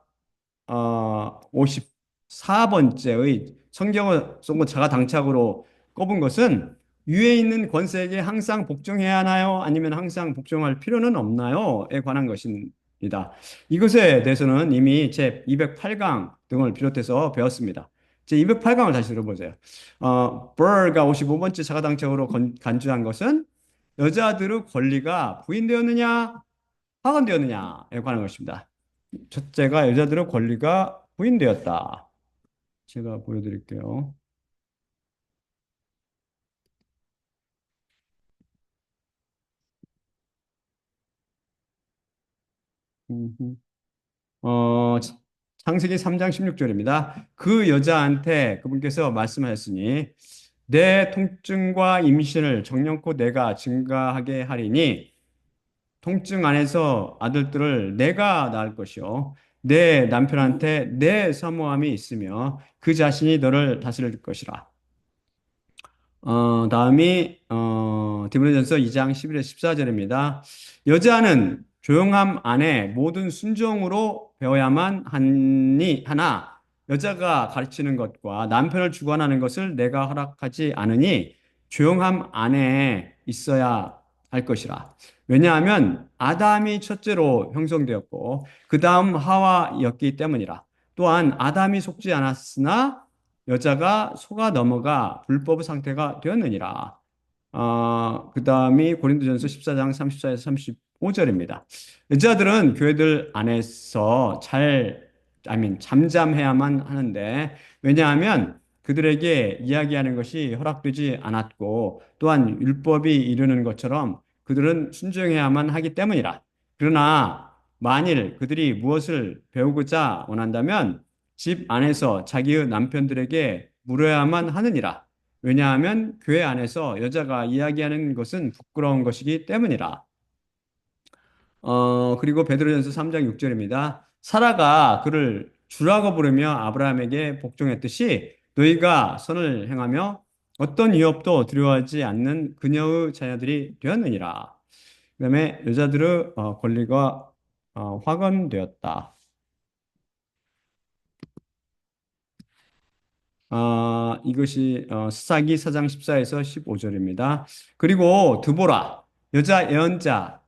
54번째의 성경을 쏜 자가 당착으로 꼽은 것은 위에 있는 권세에게 항상 복종해야 하나요? 아니면 항상 복종할 필요는 없나요?에 관한 것입니다. 이것에 대해서는 이미 제 208강 등을 비롯해서 배웠습니다. 제 208강을 다시 들어보세요. 버가 55번째 자가 당착으로 간주한 것은 여자들의 권리가 부인되었느냐, 파견되었느냐에 관한 것입니다. 첫째가 여자들의 권리가 부인되었다. 제가 보여드릴게요. 음흠. 어, 창세기 3장 16절입니다. 그 여자한테 그분께서 말씀하셨으니 내 통증과 임신을 정령코 내가 증가하게 하리니 통증 안에서 아들들을 내가 낳을 것이요 내 남편한테 내 사모함이 있으며 그 자신이 너를 다스릴 것이라. 다음이 디모데전서 2장 11절 14절입니다. 여자는 조용함 안에 모든 순종으로 배워야만 하나 여자가 가르치는 것과 남편을 주관하는 것을 내가 허락하지 않으니 조용함 안에 있어야 할 것이라. 왜냐하면 아담이 첫째로 형성되었고 그 다음 하와였기 때문이라. 또한 아담이 속지 않았으나 여자가 속아 넘어가 불법 상태가 되었느니라. 그 다음이 고린도전서 14장 34에서 35절입니다. 여자들은 교회들 안에서 잠잠해야만 하는데, 왜냐하면 그들에게 이야기하는 것이 허락되지 않았고, 또한 율법이 이르는 것처럼 그들은 순종해야만 하기 때문이라. 그러나 만일 그들이 무엇을 배우고자 원한다면 집 안에서 자기의 남편들에게 물어야만 하느니라. 왜냐하면 교회 안에서 여자가 이야기하는 것은 부끄러운 것이기 때문이라. 그리고 베드로전서 3장 6절입니다. 사라가 그를 주라고 부르며 아브라함에게 복종했듯이 너희가 선을 행하며 어떤 위협도 두려워하지 않는 그녀의 자녀들이 되었느니라. 그다음에 여자들의 권리가 확언되었다. 이것이 스사기 4장 14에서 15절입니다. 그리고 드보라 여자 예언자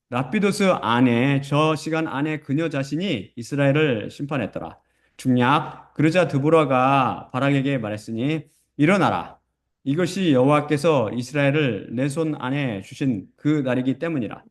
라피도스 아내 저 시간 안에 그녀 자신이 이스라엘을 심판했더라. 중약 그러자 드보라가 바락에게 말했으니 일어나라. 이것이 여호와께서 이스라엘을 내 손 안에 주신 그 날이기 때문이라.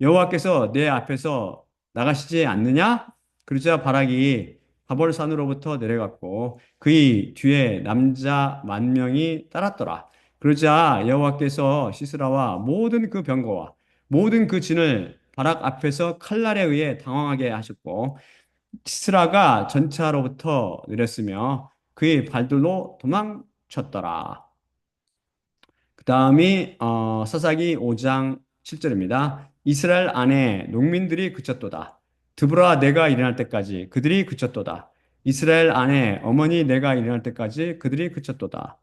여호와께서 내 앞에서 나가시지 않느냐? 그러자 바락이 가볼산으로부터 내려갔고 그의 뒤에 남자 10,000명이 따랐더라. 그러자 여호와께서 시스라와 모든 그 병거와 모든 그 진을 바락 앞에서 칼날에 의해 당황하게 하셨고 시스라가 전차로부터 내렸으며 그의 발들로 도망쳤더라. 그 다음이 사사기 5장 7절입니다. 이스라엘 안에 농민들이 그쳤도다. 드보라 내가 일어날 때까지 그들이 그쳤도다. 이스라엘 안에 어머니 내가 일어날 때까지 그들이 그쳤도다.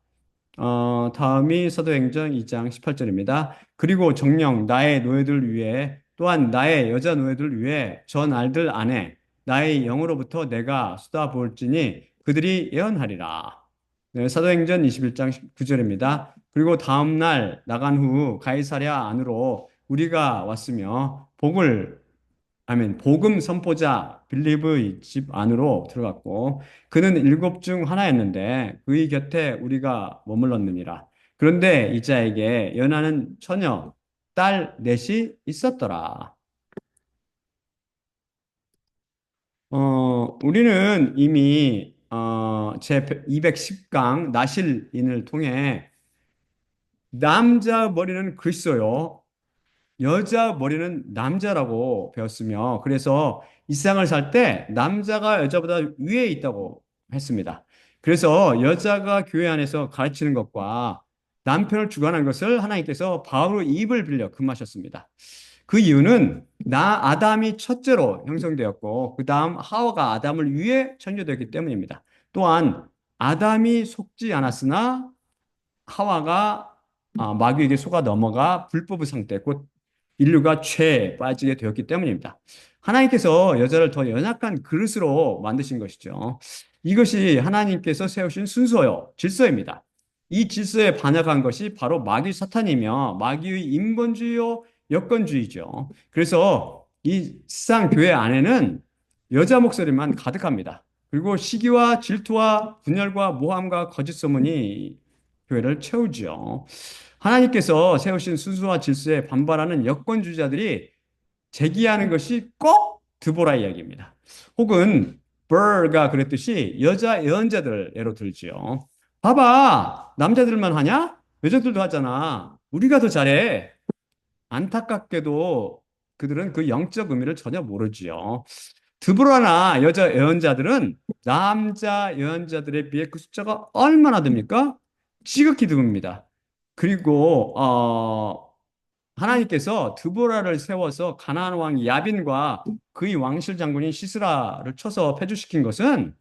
다음이 사도행전 2장 18절입니다. 그리고 정녕 나의 노예들 위해 또한 나의 여자 노예들 위해 저 날들 안에 나의 영으로부터 내가 쏟아부을지니 그들이 예언하리라. 네, 사도행전 21장 9절입니다. 그리고 다음 날 나간 후 가이사랴 안으로 우리가 왔으며 복음 선포자 빌립의 집 안으로 들어갔고 그는 7중 하나였는데 그의 곁에 우리가 머물렀느니라. 그런데 이 자에게 연하는 처녀 딸 넷이 있었더라. 우리는 이미 제 210강 나실인을 통해 남자 머리는 그리스도요, 여자 머리는 남자라고 배웠으며, 그래서 이 세상을 살 때 남자가 여자보다 위에 있다고 했습니다. 그래서 여자가 교회 안에서 가르치는 것과 남편을 주관하는 것을 하나님께서 바로 입을 빌려 금하셨습니다. 그 이유는 아담이 첫째로 형성되었고, 그 다음 하와가 아담을 위해 창조되었기 때문입니다. 또한 아담이 속지 않았으나 하와가 마귀에게 속아 넘어가 불법의 상태, 곧 인류가 죄에 빠지게 되었기 때문입니다. 하나님께서 여자를 더 연약한 그릇으로 만드신 것이죠. 이것이 하나님께서 세우신 순서요, 질서입니다. 이 질서에 반역한 것이 바로 마귀 사탄이며 마귀의 인본주의요, 여건주의죠. 그래서 이 세상 교회 안에는 여자 목소리만 가득합니다. 그리고 시기와 질투와 분열과 모함과 거짓 소문이 교회를 채우죠. 하나님께서 세우신 순수와 질서에 반발하는 여권주의자들이 제기하는 것이 꼭 드보라 이야기입니다. 혹은 버가 그랬듯이 여자 예언자들을 예로 들지요. 봐봐, 남자들만 하냐? 여자들도 하잖아. 우리가 더 잘해. 안타깝게도 그들은 그 영적 의미를 전혀 모르지요. 드보라나 여자 예언자들은 남자 예언자들에 비해 그 숫자가 얼마나 됩니까? 지극히 드뭅니다. 그리고 하나님께서 드보라를 세워서 가나안 왕 야빈과 그의 왕실 장군인 시스라를 쳐서 패주시킨 것은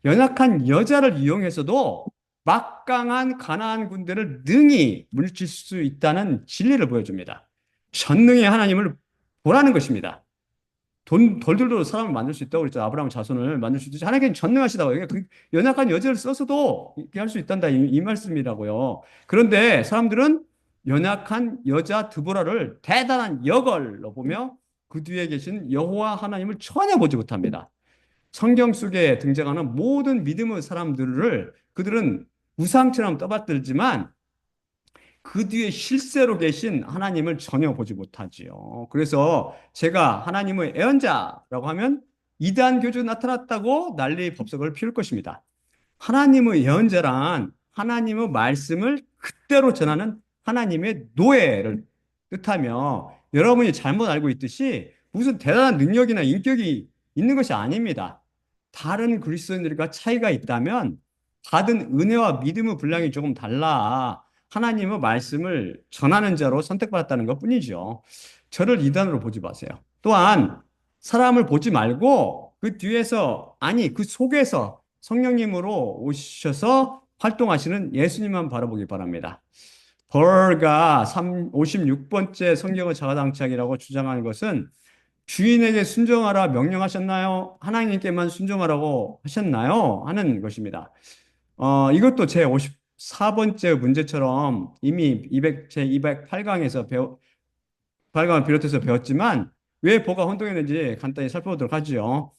연약한 여자를 이용해서도 막강한 가나안 군대를 능히 물리칠 수 있다는 진리를 보여줍니다. 전능의 하나님을 보라는 것입니다. 돌들도 사람을 만들 수 있다고 그랬죠. 아브라함 자손을 만들 수 있듯이 하나님께는 전능하시다고. 그 연약한 여자를 써서도 이렇게 할 수 있단다. 이 말씀이라고요. 그런데 사람들은 연약한 여자 드보라를 대단한 여걸로 보며 그 뒤에 계신 여호와 하나님을 전혀 보지 못합니다. 성경 속에 등장하는 모든 믿음의 사람들을 그들은 우상처럼 떠받들지만 그 뒤에 실제로 계신 하나님을 전혀 보지 못하지요. 그래서 제가 하나님의 애언자라고 하면 이단 교주 나타났다고 난리 법석을 피울 것입니다. 하나님의 예언자란 하나님의 말씀을 그대로 전하는 하나님의 노예를 뜻하며 여러분이 잘못 알고 있듯이 무슨 대단한 능력이나 인격이 있는 것이 아닙니다. 다른 그리스도인들과 차이가 있다면 받은 은혜와 믿음의 분량이 조금 달라 하나님의 말씀을 전하는 자로 선택받았다는 것 뿐이죠. 저를 이단으로 보지 마세요. 또한 사람을 보지 말고 그 뒤에서 아니 그 속에서 성령님으로 오셔서 활동하시는 예수님만 바라보기 바랍니다. 벌가 56번째 성경의 자가당착이라고 주장하는 것은 주인에게 순종하라 명령하셨나요? 하나님께만 순종하라고 하셨나요? 하는 것입니다. 이것도 제 54번째 문제처럼 이미 제 208강에서 8강을 비롯해서 배웠지만 왜 보가 혼동했는지 간단히 살펴보도록 하죠.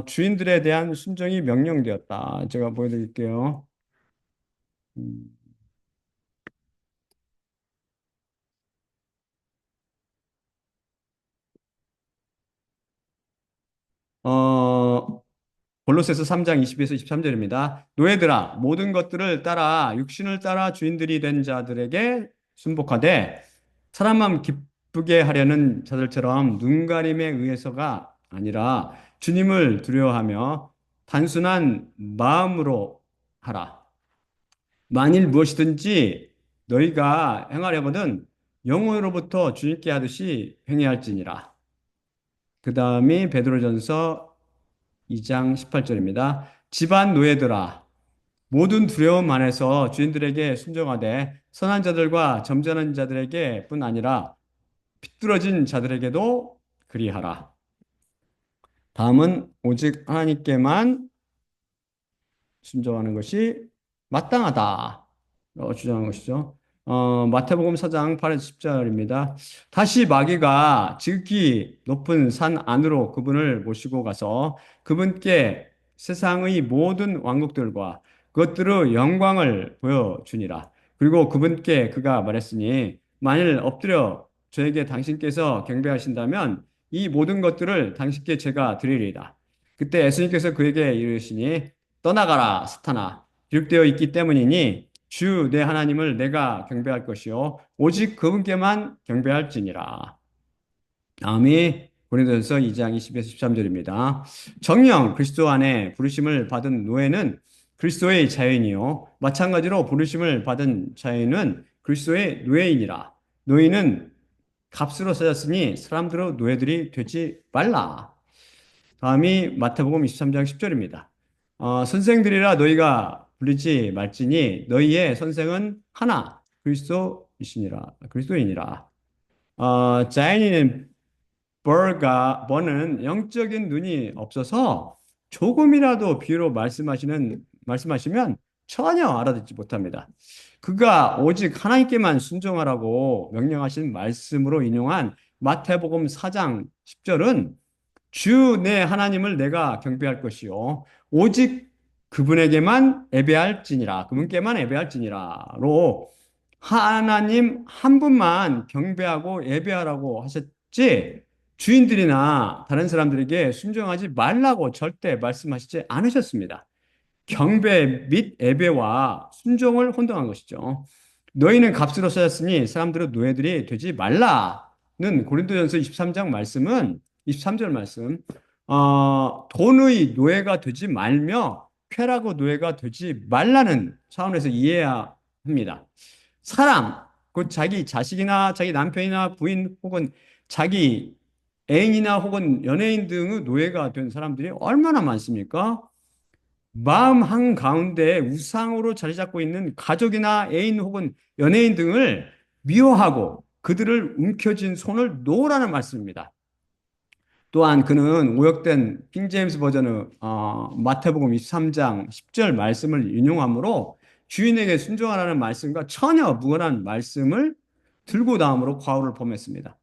주인들에 대한 순종이 명령되었다. 제가 보여드릴게요. 음, 어, 골로새서 3장 22에서 23절입니다. 노예들아 모든 것들을 따라 육신을 따라 주인들이 된 자들에게 순복하되 사람만 기쁘게 하려는 자들처럼 눈가림에 의해서가 아니라 주님을 두려워하며 단순한 마음으로 하라. 만일 무엇이든지 너희가 행하려거든 영으로부터 주님께 하듯이 행해야 할지니라. 그 다음이 베드로전서 2장 18절입니다. 집안 노예들아 모든 두려움 안에서 주인들에게 순종하되 선한 자들과 점잖은 자들에게 뿐 아니라 삐뚤어진 자들에게도 그리하라. 다음은 오직 하나님께만 순종하는 것이 마땅하다. 주장하는 것이죠. 마태복음 4장 8에서 10절입니다. 다시 마귀가 지극히 높은 산 안으로 그분을 모시고 가서 그분께 세상의 모든 왕국들과 그것들의 영광을 보여주니라. 그리고 그분께 그가 말했으니 만일 엎드려 저에게 당신께서 경배하신다면 이 모든 것들을 당신께 제가 드리리이다. 그때 예수님께서 그에게 이르시니 떠나가라 사탄아 기록되어 있기 때문이니 주 내 하나님을 내가 경배할 것이요 오직 그분께만 경배할지니라. 다음이 고린도전서 2장 20에서 13절입니다. 정령 그리스도 안에 부르심을 받은 노예는 그리스도의 자유인이요 마찬가지로 부르심을 받은 자유인은 그리스도의 노예이니라. 노예는 값으로 사졌으니 사람들의 노예들이 되지 말라. 다음이 마태복음 23장 10절입니다. 선생들이라 너희가 불리지 말지니 너희의 선생은 하나 그리스도이니라. 자연인은 버는 영적인 눈이 없어서 조금이라도 비유로 말씀하시면 전혀 알아듣지 못합니다. 그가 오직 하나님께만 순종하라고 명령하신 말씀으로 인용한 마태복음 4장 10절은 주 내 하나님을 내가 경배할 것이요 오직 그분에게만 예배할지니라 그분께만 예배할지니라로 하나님 한 분만 경배하고 예배하라고 하셨지 주인들이나 다른 사람들에게 순종하지 말라고 절대 말씀하시지 않으셨습니다. 경배 및 예배와 순종을 혼동한 것이죠. 너희는 값으로 사셨으니 사람들은 노예들이 되지 말라는 고린도전서 23장 말씀은 23절 말씀 돈의 노예가 되지 말며 쾌락의 노예가 되지 말라는 차원에서 이해해야 합니다. 사람, 곧 자기 자식이나 자기 남편이나 부인 혹은 자기 애인이나 혹은 연예인 등의 노예가 된 사람들이 얼마나 많습니까? 마음 한가운데 우상으로 자리 잡고 있는 가족이나 애인 혹은 연예인 등을 미워하고 그들을 움켜쥔 손을 놓으라는 말씀입니다. 또한 그는 오역된 킹제임스 버전의 마태복음 23장 10절 말씀을 인용하므로 주인에게 순종하라는 말씀과 전혀 무관한 말씀을 들고 나옴으로 과오를 범했습니다.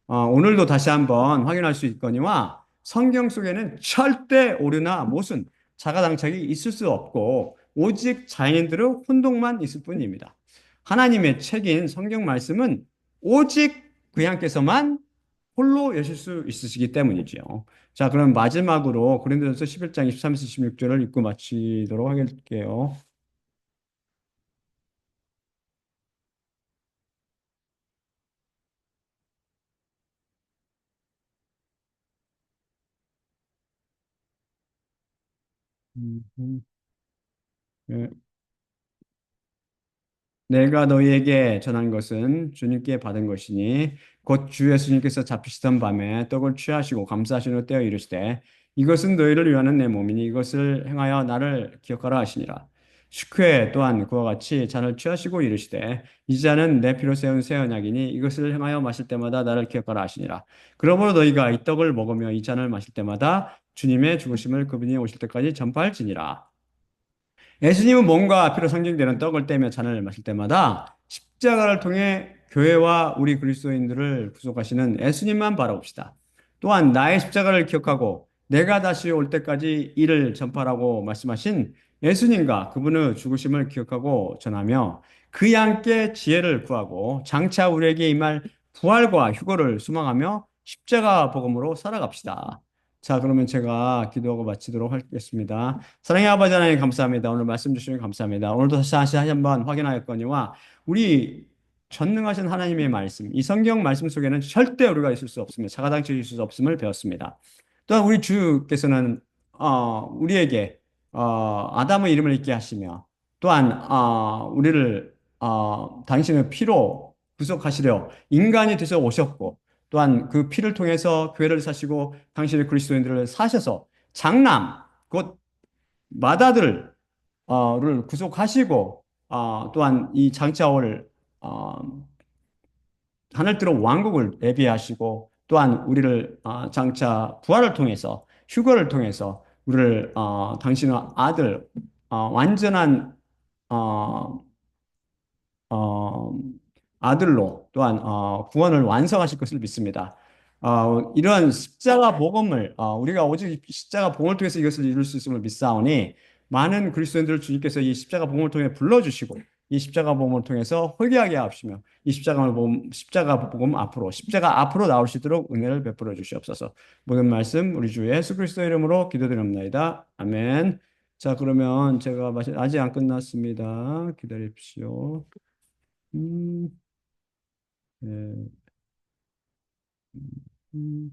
오늘도 다시 한번 확인할 수 있거니와 성경 속에는 절대 오류나 모순, 자가당착이 있을 수 없고 오직 자연인들의 혼동만 있을 뿐입니다. 하나님의 책인 성경 말씀은 오직 그양께서만 홀로 여실 수 있으시기 때문이지요. 자, 그럼 마지막으로 고린도전서 11장 23에서 26절을 읽고 마치도록 할게요. 예. 내가 너희에게 전한 것은 주님께 받은 것이니 곧 주 예수님께서 잡히시던 밤에 떡을 취하시고 감사하신 후 떼어 이르시되 이것은 너희를 위하는 내 몸이니 이것을 행하여 나를 기억하라 하시니라. 식후에 또한 그와 같이 잔을 취하시고 이르시되 이 잔은 내 피로 세운 새 언약이니 이것을 행하여 마실 때마다 나를 기억하라 하시니라. 그러므로 너희가 이 떡을 먹으며 이 잔을 마실 때마다 주님의 죽으심을 그분이 오실 때까지 전파할지니라. 예수님은 몸과 피로 상징되는 떡을 떼며 잔을 마실 때마다 십자가를 통해 교회와 우리 그리스도인들을 구속하시는 예수님만 바라봅시다. 또한 나의 십자가를 기억하고 내가 다시 올 때까지 이를 전파라고 말씀하신 예수님과 그분의 죽으심을 기억하고 전하며 그 양께 지혜를 구하고 장차 우리에게 임할 부활과 휴거를 소망하며 십자가 복음으로 살아갑시다. 자, 그러면 제가 기도하고 마치도록 하겠습니다. 사랑의 아버지 하나님 감사합니다. 오늘 말씀 주시니 감사합니다. 오늘도 다시 한번 확인하였거니와 우리 전능하신 하나님의 말씀, 이 성경 말씀 속에는 절대 오류가 있을 수 없으며 자가당착이 있을 수 없음을 배웠습니다. 또한 우리 주께서는 우리에게 아담의 이름을 잊게 하시며 또한 우리를 당신의 피로 구속하시려 인간이 되셔 오셨고 또한 그 피를 통해서 교회를 사시고 당신의 그리스도인들을 사셔서 장남 곧 마다들을 구속하시고 또한 이 장차올 어, 하늘들의 왕국을 예비하시고 또한 우리를 장차 부활을 통해서 휴거를 통해서 우리를 당신의 아들 완전한 어, 어, 아들로 또한 구원을 완성하실 것을 믿습니다. 이러한 십자가 복음을 우리가 오직 십자가 복음을 통해서 이것을 이룰 수 있음을 믿사오니 많은 그리스도인들을 주님께서 이 십자가 복음을 통해 불러주시고 이 십자가 복음을 통해서 회개하게 하시며 이 십자가 복음 앞으로 십자가 앞으로 나올 수 있도록 은혜를 베풀어 주시옵소서. 모든 말씀 우리 주 예수 그리스도 이름으로 기도드립니다. 아멘. 자, 그러면 제가 아직 안 끝났습니다. 기다립시오. 음, 네. 음.